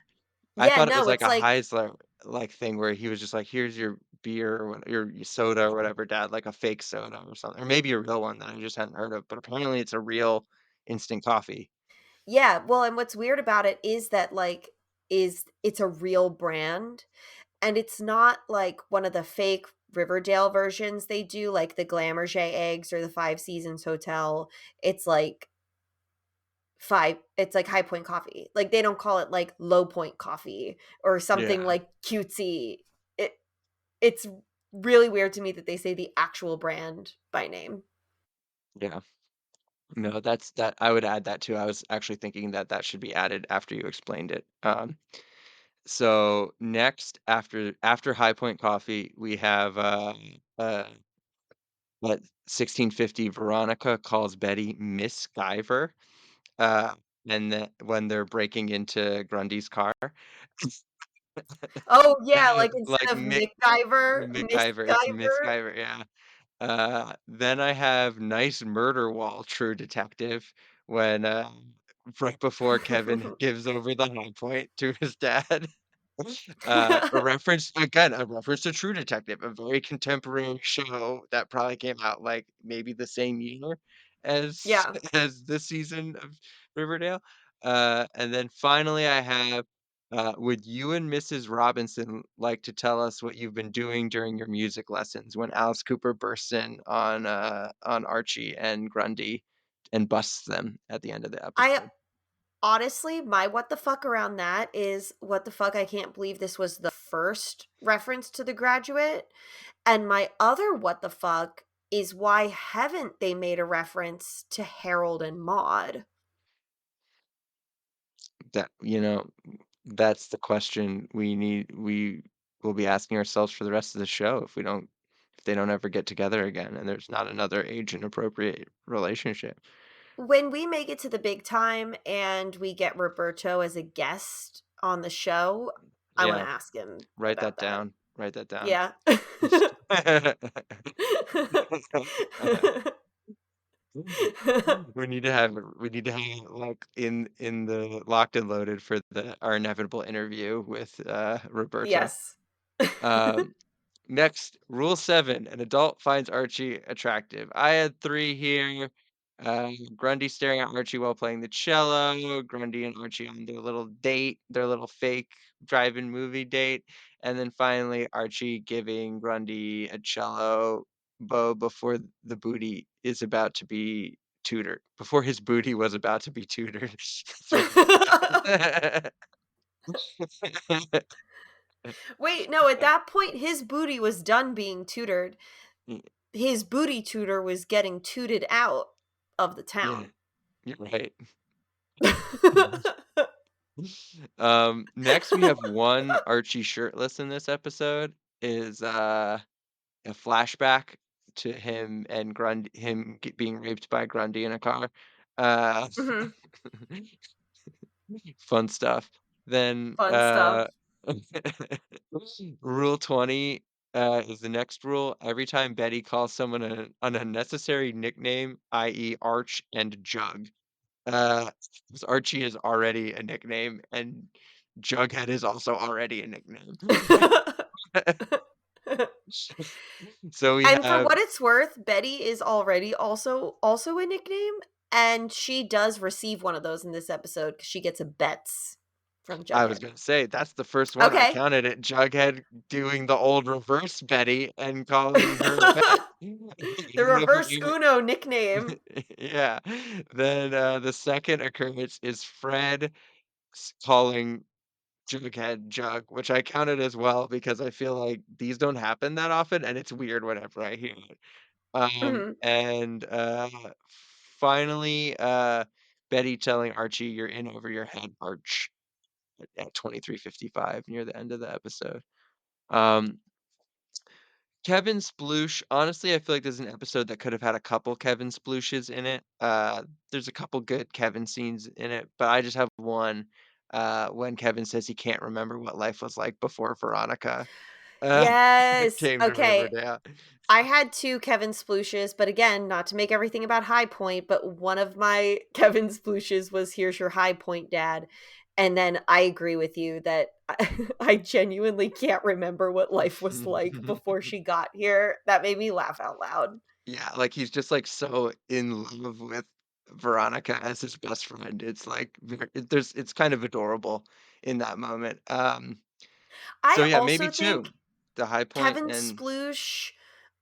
I yeah, thought it was no, like it's a like Heisler, like, thing where he was just like, "Here's your beer or your soda or whatever, dad," like a fake soda or something, or maybe a real one that I just hadn't heard of, but apparently it's a real instant coffee. yeah, well, and what's weird about it is that, like, is it's a real brand, and it's not like one of the fake Riverdale versions they do, like the Glamour eggs or the Five Seasons Hotel. It's like it's like High Point Coffee. Like, they don't call it, like, Low Point Coffee or something, Yeah, like, cutesy. It it's really weird to me that they say the actual brand by name. yeah. No, that I would add that too. I was actually thinking that that should be added after you explained it. So next, after High Point Coffee, we have what 1650 Veronica calls Betty Miss Guyver, uh, and that when they're breaking into Grundy's car, Oh, yeah, like, instead like of MacGyver, MacGyver, it's Miss Misguyver. Guyver, yeah. Then I have Nice Murder Wall, True Detective, when right before Kevin gives over the high point to his dad. A reference to True Detective, a very contemporary show that probably came out, like, maybe the same year as Yeah. as this season of Riverdale. And then finally, I have, would you and Mrs. Robinson like to tell us what you've been doing during your music lessons when Alice Cooper bursts in on Archie and Grundy and busts them at the end of the I episode? honestly, my what the fuck around that is, what the fuck, I can't believe this was the first reference to The Graduate, and my other what the fuck is, why haven't they made a reference to Harold and Maude? That that's the question we will be asking ourselves for the rest of the show if they don't ever get together again and there's not another age and appropriate relationship. When we make it to the big time and we get Roberto as a guest on the show, I wanna Yeah, ask him write about that that. down. Write that down. Yeah. We need to have it, like, in the locked and loaded for the our inevitable interview with, Roberto. Yes. Um Next, rule 7, an adult finds Archie attractive. I had 3 here. Grundy staring at Archie while playing the cello, Grundy and Archie on their little date, their little fake drive-in movie date, and then finally Archie giving Grundy a cello bow before the booty is about to be tutored. Before his booty was about to be tutored. That's what Wait, no, at that point, his booty was done being tutored. His booty tutor was getting tooted out of the Yeah, town. you're right. Next we have one Archie shirtless in this episode is a flashback to him and being raped by Grundy in a car. Uh Mhm. fun stuff. Then Fun stuff. rule 20 is the next rule. Every time Betty calls someone an unnecessary nickname, i.e. Arch and Jug. Uh, 'Cause Archie is already a nickname, and Jughead is also already a nickname. So we And for have what it's worth, Betty is already also a nickname, and she does receive one of those in this episode because she gets a Betts from I was Jughead. gonna say, that's the first one I Okay. counted it, Jughead doing the old reverse Betty and calling her a Bet. The You know, reverse Uno nickname. yeah. Then, the second occurrence is Fred calling Jughead Jug, which I counted as well because I feel like these don't happen that often, and it's weird whenever I hear it. Mhm. And finally, Betty telling Archie, "You're in over your head, Arch," at 23:55 near the end of the episode. Um, Kevin Sploosh, honestly, I feel like there's an episode that could have had a couple Kevin Splooshes in it. There's a couple good Kevin scenes in it, but I just have one when Kevin says he can't remember what life was like before Veronica uh, Yes. came to Okay. Riverdale. I had 2 Kevin Splooshes, but again, not to make everything about High Point, but one of my Kevin Splooshes was "Here's your High Point, Dad." And then I agree with you that I genuinely can't remember what life was like before she got here. That made me laugh out loud. Yeah, like, he's just, like, so in love with Veronica as his best friend. It's like it's kind of adorable in that moment. So I yeah, maybe also two. think The high point Kevin and Sploosh,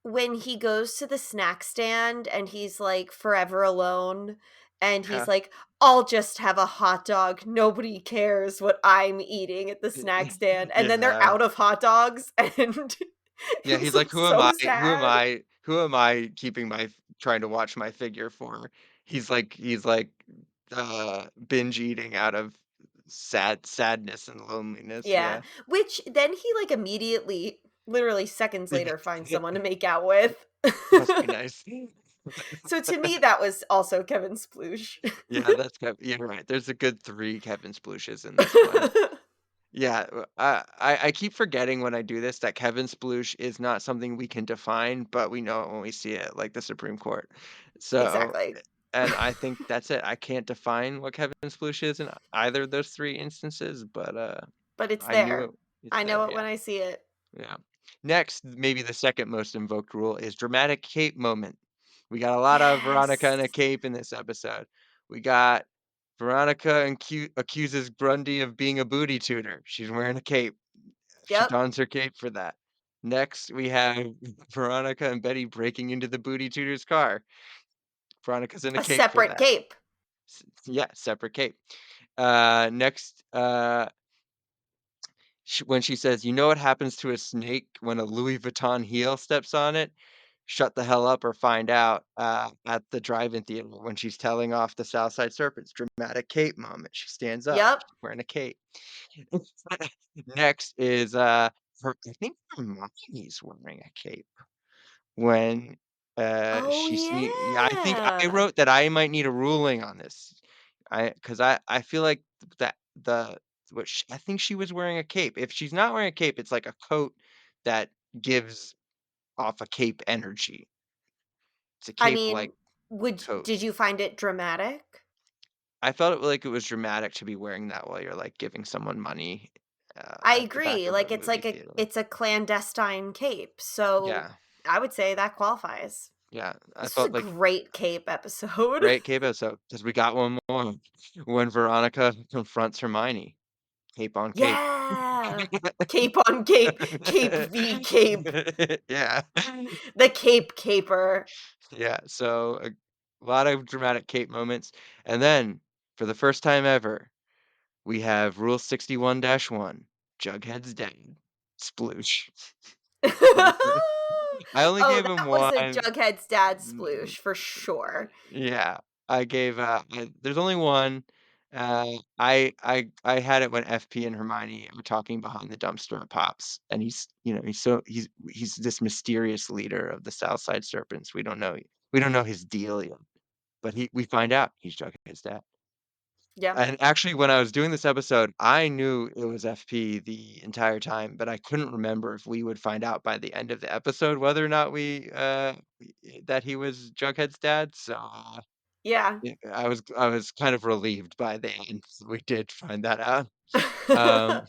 when he goes to the snack stand and he's, like, forever alone, and he's yeah, like, "I'll just have a hot dog, nobody cares what I'm eating at the snack stand," and then they're yeah. out of hot dogs, and Yeah, it's, he's like, like, "Who am so I? Who am sad. I? Who am I keeping my trying to watch my figure for?" He's like, binge eating out of sadness and loneliness, Yeah, yeah. which then he, like, immediately, literally seconds later, finds someone to make out with. Must be nice. So to me, that was also Kevin Sploosh. Yeah, that's Kev you're right, there's a good 3 Kevin Splooshes in this one. Yeah, I keep forgetting when I do this that Kevin Sploosh is not something we can define, but we know it when we see it, like the Supreme Court. So, Exactly. and I think that's it. I can't define what Kevin Sploosh is in either of those 3 instances, but, But it's I knew it there. it's I there, know it yeah, when I see it. yeah. Next, maybe the second most invoked rule is dramatic cape moment. We got a lot of Veronica Yes. in a cape in this episode. We got Veronica accuses Grundy of being a booty tutor. She's wearing a cape. She Yep. dons her cape for that. Next, we have Veronica and Betty breaking into the booty tutor's car. Veronica's in a A cape for separate that. cape. Yeah, separate cape. Next, when she says, "You know what happens to a snake when a Louis Vuitton heel steps on it? Shut the hell up or find out," at the drive-in theater when she's telling off the Southside Serpents. Dramatic cape moment. She stands up. Yep. She's wearing a cape. Next is, I think Hermione's wearing a cape when, Oh, yeah, I think I yeah. wrote that I might need a ruling on this. I feel like that the I think she was wearing a cape. If she's not wearing a cape, it's like a coat that gives off a cape energy. It's a I cape-like mean, would coat. did you find it dramatic? I felt like it was dramatic to be wearing that while you're, like, giving someone money, I at the back agree, of a like, movie theater. it's a clandestine cape, so Yeah, I would say that qualifies. yeah, I This was a felt like great cape episode. great cape episode because we got one more when Veronica confronts Hermione, cape on cape. Yeah. Cape on cape, cape v cape, Yeah. the cape caper. Yeah, so a lot of dramatic cape moments, and then, for the first time ever, we have Rule 61-1, Jughead's dad, Sploosh. For the fir I only Oh, gave him that was a 1. Jughead's dad Mm, sploosh for sure. yeah, there's only 1. I had it when FP and Hermione are talking behind the dumpster at Pops, and he's this mysterious leader of the Southside Serpents. We don't know his deal yet, but we find out he's Jughead's dad. Yeah. And actually, when I was doing this episode, I knew it was FP the entire time, but I couldn't remember if we would find out by the end of the episode whether or not that he was Jughead's dad. So, Yeah. yeah, I was kind of relieved by the end. We did find that out. Um,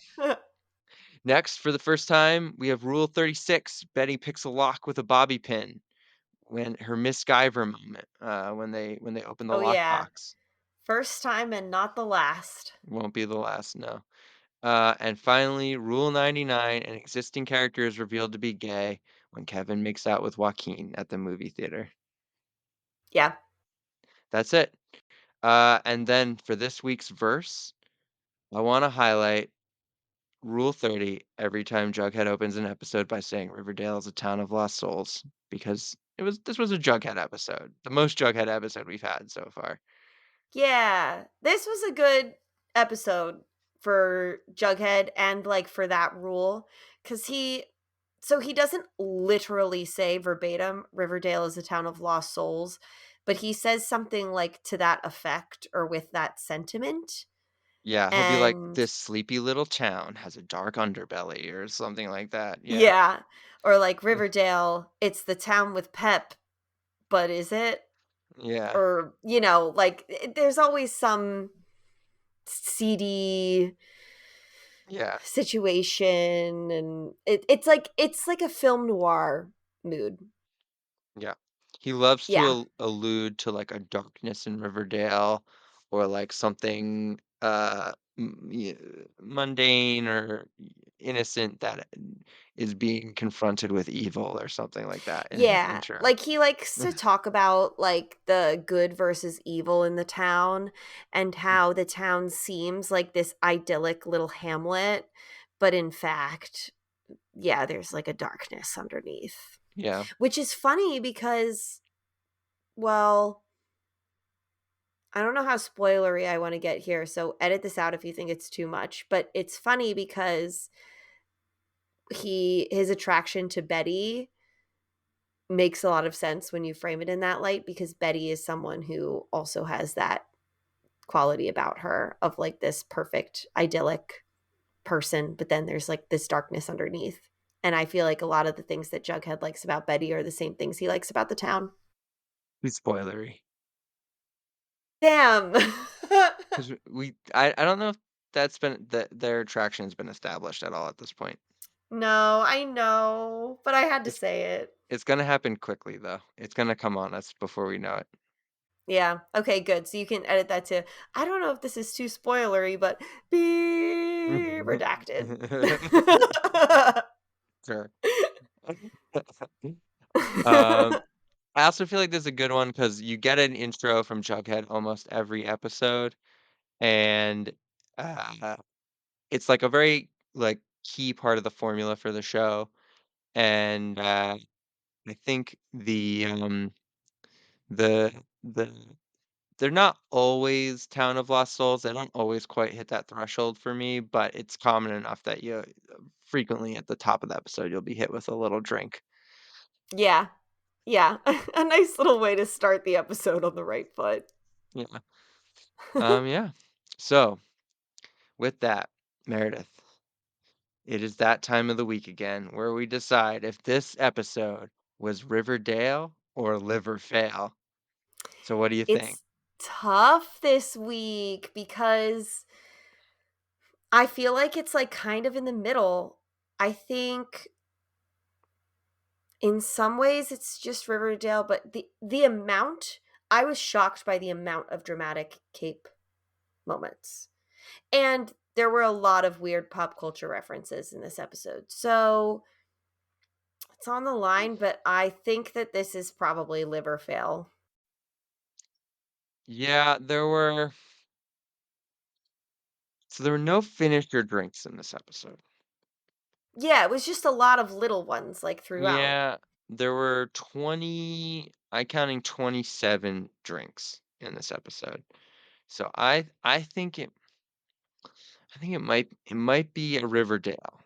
Next, for the first time, we have Rule 36. Betty picks a lock with a bobby pin when her Miss Guyver moment, when they open the Oh, yeah. lockbox. First time and not the last. Won't be the last, no. And finally, Rule 99, an existing character is revealed to be gay when Kevin makes out with Joaquin at the movie theater. Yeah. That's it. And then for this week's verse, I want to highlight Rule 30 every time Jughead opens an episode by saying Riverdale is a town of lost souls because this was a Jughead episode, the most Jughead episode we've had so far. Yeah. This was a good episode for Jughead and, like, for that rule, because he doesn't literally say verbatim, "Riverdale is a town of lost souls," but he says something, like, to that effect or with that sentiment, Yeah, he'll be like, and this sleepy little town has a dark underbelly or something like that. Yeah. yeah, or, like, "Riverdale, it's the town with pep, but is it?" Yeah. Or, like, there's always some seedy Yeah. situation, and it's like a film noir mood. Yeah. He loves to Yeah. allude to, like, a darkness in Riverdale or, like, something, mundane or innocent that is being confronted with evil or something like that in his Yeah, intro. like, he likes to talk about, like, the good versus evil in the town and how the town seems like this idyllic little hamlet, but in fact, yeah, there's, like, a darkness underneath. Yeah. Which is funny because, well, I don't know how spoilery I wanna get here, so edit this out if you think it's too much, but it's funny because his attraction to Betty makes a lot of sense when you frame it in that light because Betty is someone who also has that quality about her of, like, this perfect idyllic person, but then there's, like, this darkness underneath, and I feel like a lot of the things that Jughead likes about Betty are the same things he likes about the town. Too spoilery. Damn. 'Cause I don't know if that's been that their attraction's been established at all at this point. No, I know, but I had to It's say it. it's gonna happen quickly, though. It's gonna come on us before we know it. Yeah, okay, good, so you can edit that to, "I don't know if this is too spoilery, but be redacted." Sure. Um, I also feel like this is a good one because you get an intro from Jughead almost every episode, and, uh, it's, like, a very, like, key part of the formula for the show, and, I think the the they're not always Town of Lost Souls, they don't always quite hit that threshold for me, but it's common enough that you frequently at the top of the episode, you'll be hit with a little drink. Yeah, yeah, a nice little way to start the episode on the right foot. Yeah. Yeah. So, with that, Meredith, it is that time of the week again where we decide if this episode was Riverdale or Liver Fail. So what do you think? It's tough this week because I feel like it's, like, kind of in the middle. I think in some ways it's just Riverdale, but the amount I was shocked by the amount of dramatic cape moments. And there were a lot of weird pop culture references in this episode. So, it's on the line, but I think that this is probably live or fail. Yeah, there were no finish your drinks in this episode. Yeah, it was just a lot of little ones, like, throughout. Yeah, there were 20, I counting 27 drinks in this episode. So I think it might be a Riverdale.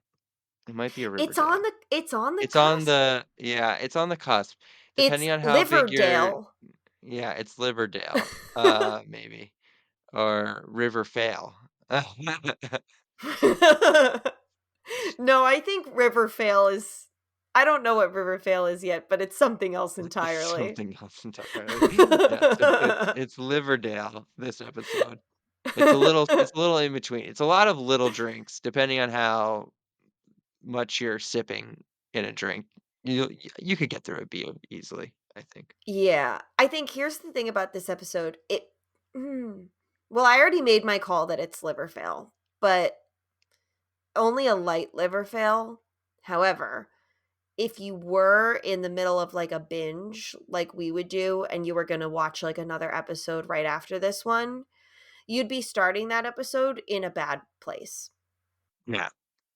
It might be a Riverdale. It's on the It's on cusp. the yeah, it's on the cusp. It's Depending on how big your Liverdale. yeah, it's Liverdale, maybe, or River Fail. No, I think Riverfail is I don't know what Riverfail is yet, but it's something else It's entirely. something else entirely. Yeah, so it's Liverdale this episode. It's a little in between. It's a lot of little drinks depending on how much you're sipping in a drink. You could get through a beer easily, I think. Yeah, I think here's the thing about this episode, well, I already made my call that it's liver fail, but only a light liver fail. However, if you were in the middle of, like, a binge like we would do and you were gonna watch, like, another episode right after this one, you'd be starting that episode in a bad place. Yeah.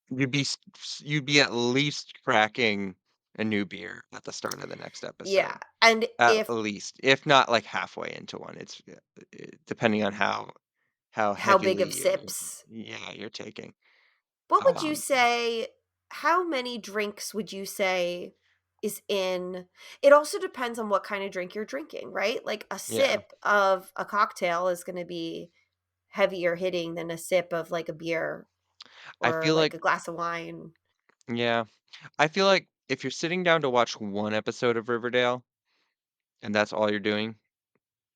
You'd be at least cracking a new beer at the start of the next Yeah, episode. and At least, if not, like, halfway into one. It's, depending on how how big heavily of sips? you're taking. What would you Um, say how many drinks would you say is in it also depends on what kind of drink you're drinking, right? Like, a yeah. sip of a cocktail is gonna be heavier hitting than a sip of, like, a beer I or, feel like, like a glass of wine. yeah. I feel like if you're sitting down to watch one episode of Riverdale, and that's all you're doing,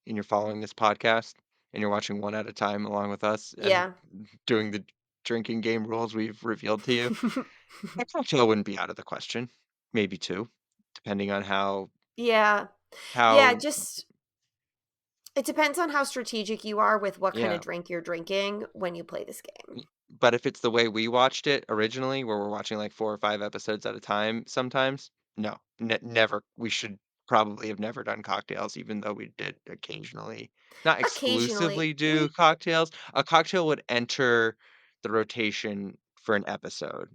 and you're following this podcast, and you're watching one at a time along with us and Yeah. doing the drinking game rules we've revealed to you, a cocktail wouldn't be out of the question. Maybe 2, depending on how Yeah. Yeah, How just it depends on how strategic you are with what kinda yeah. drink you're drinking when you play this game. But if it's the way we watched it originally, where we're watching, like, 4 or 5 episodes at a time sometimes, no, never we should probably have never done cocktails even though we did occasionally not Occasionally, exclusively do we cocktails. A cocktail would enter the rotation for an episode,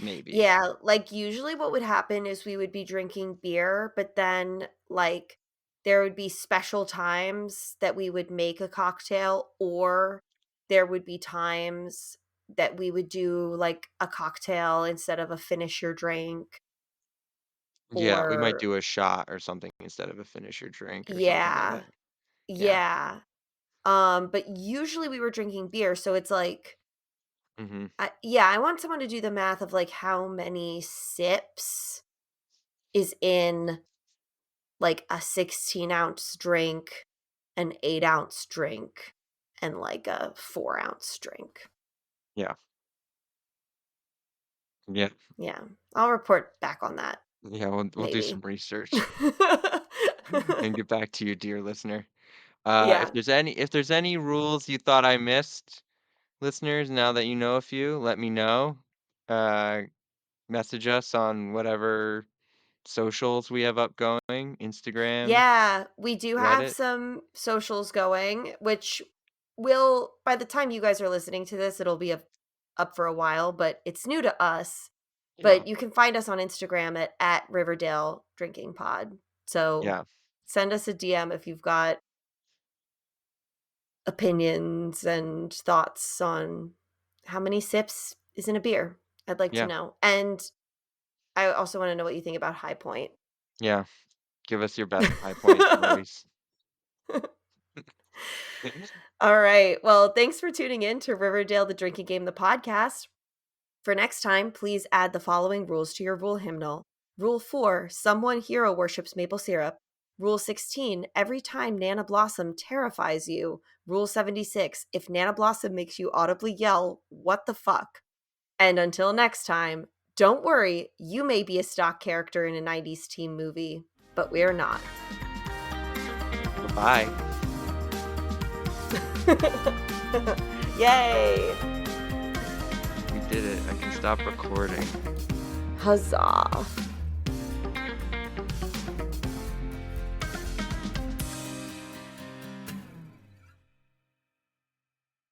maybe. yeah, like, usually what would happen is we would be drinking beer, but then, like, there would be special times that we would make a cocktail, or there would be times that we would do, like, a cocktail instead of a finish your drink, Yeah, we might or do a shot or something instead of a finish your drink or something like yeah, that. Yeah. yeah, but usually we were drinking beer, so it's like Mhm. yeah, I want someone to do the math of, like, how many sips is in, like, a 16-ounce drink, an 8-ounce drink, and, like, a 4-ounce drink. Yeah. Yeah. Yeah, I'll report back on that, Yeah, we'll do maybe. some research and get back to you, dear listener. Yeah. If there's any rules you thought I missed, listeners, now that you know a few, let me know. Uh, Message us on whatever socials we have up going, Instagram, Yeah, we do have Reddit. some socials going, which will by the time you guys are listening to this, it'll be up for a while, but it's new to us. Yeah, But you can find us on Instagram at Riverdale Drinking Pod. So yeah, send us a DM if you've got opinions and thoughts on how many sips is in a beer. I'd like to yeah, know. And I also want to know what you think about High Point. yeah. Give us your best high point stories. All right. Well, thanks for tuning in to Riverdale the Drinking Game, the podcast. For next time, please add the following rules to your rule hymnal. Rule 4 someone hero worships maple syrup. Rule 16 every time Nana Blossom terrifies you. Rule 76 if Nana Blossom makes you audibly yell, what the fuck? And until next time, don't worry, you may be a stock character in a 90s teen movie, but we're not. Goodbye. Yay! We did it. I can stop recording. Huzzah!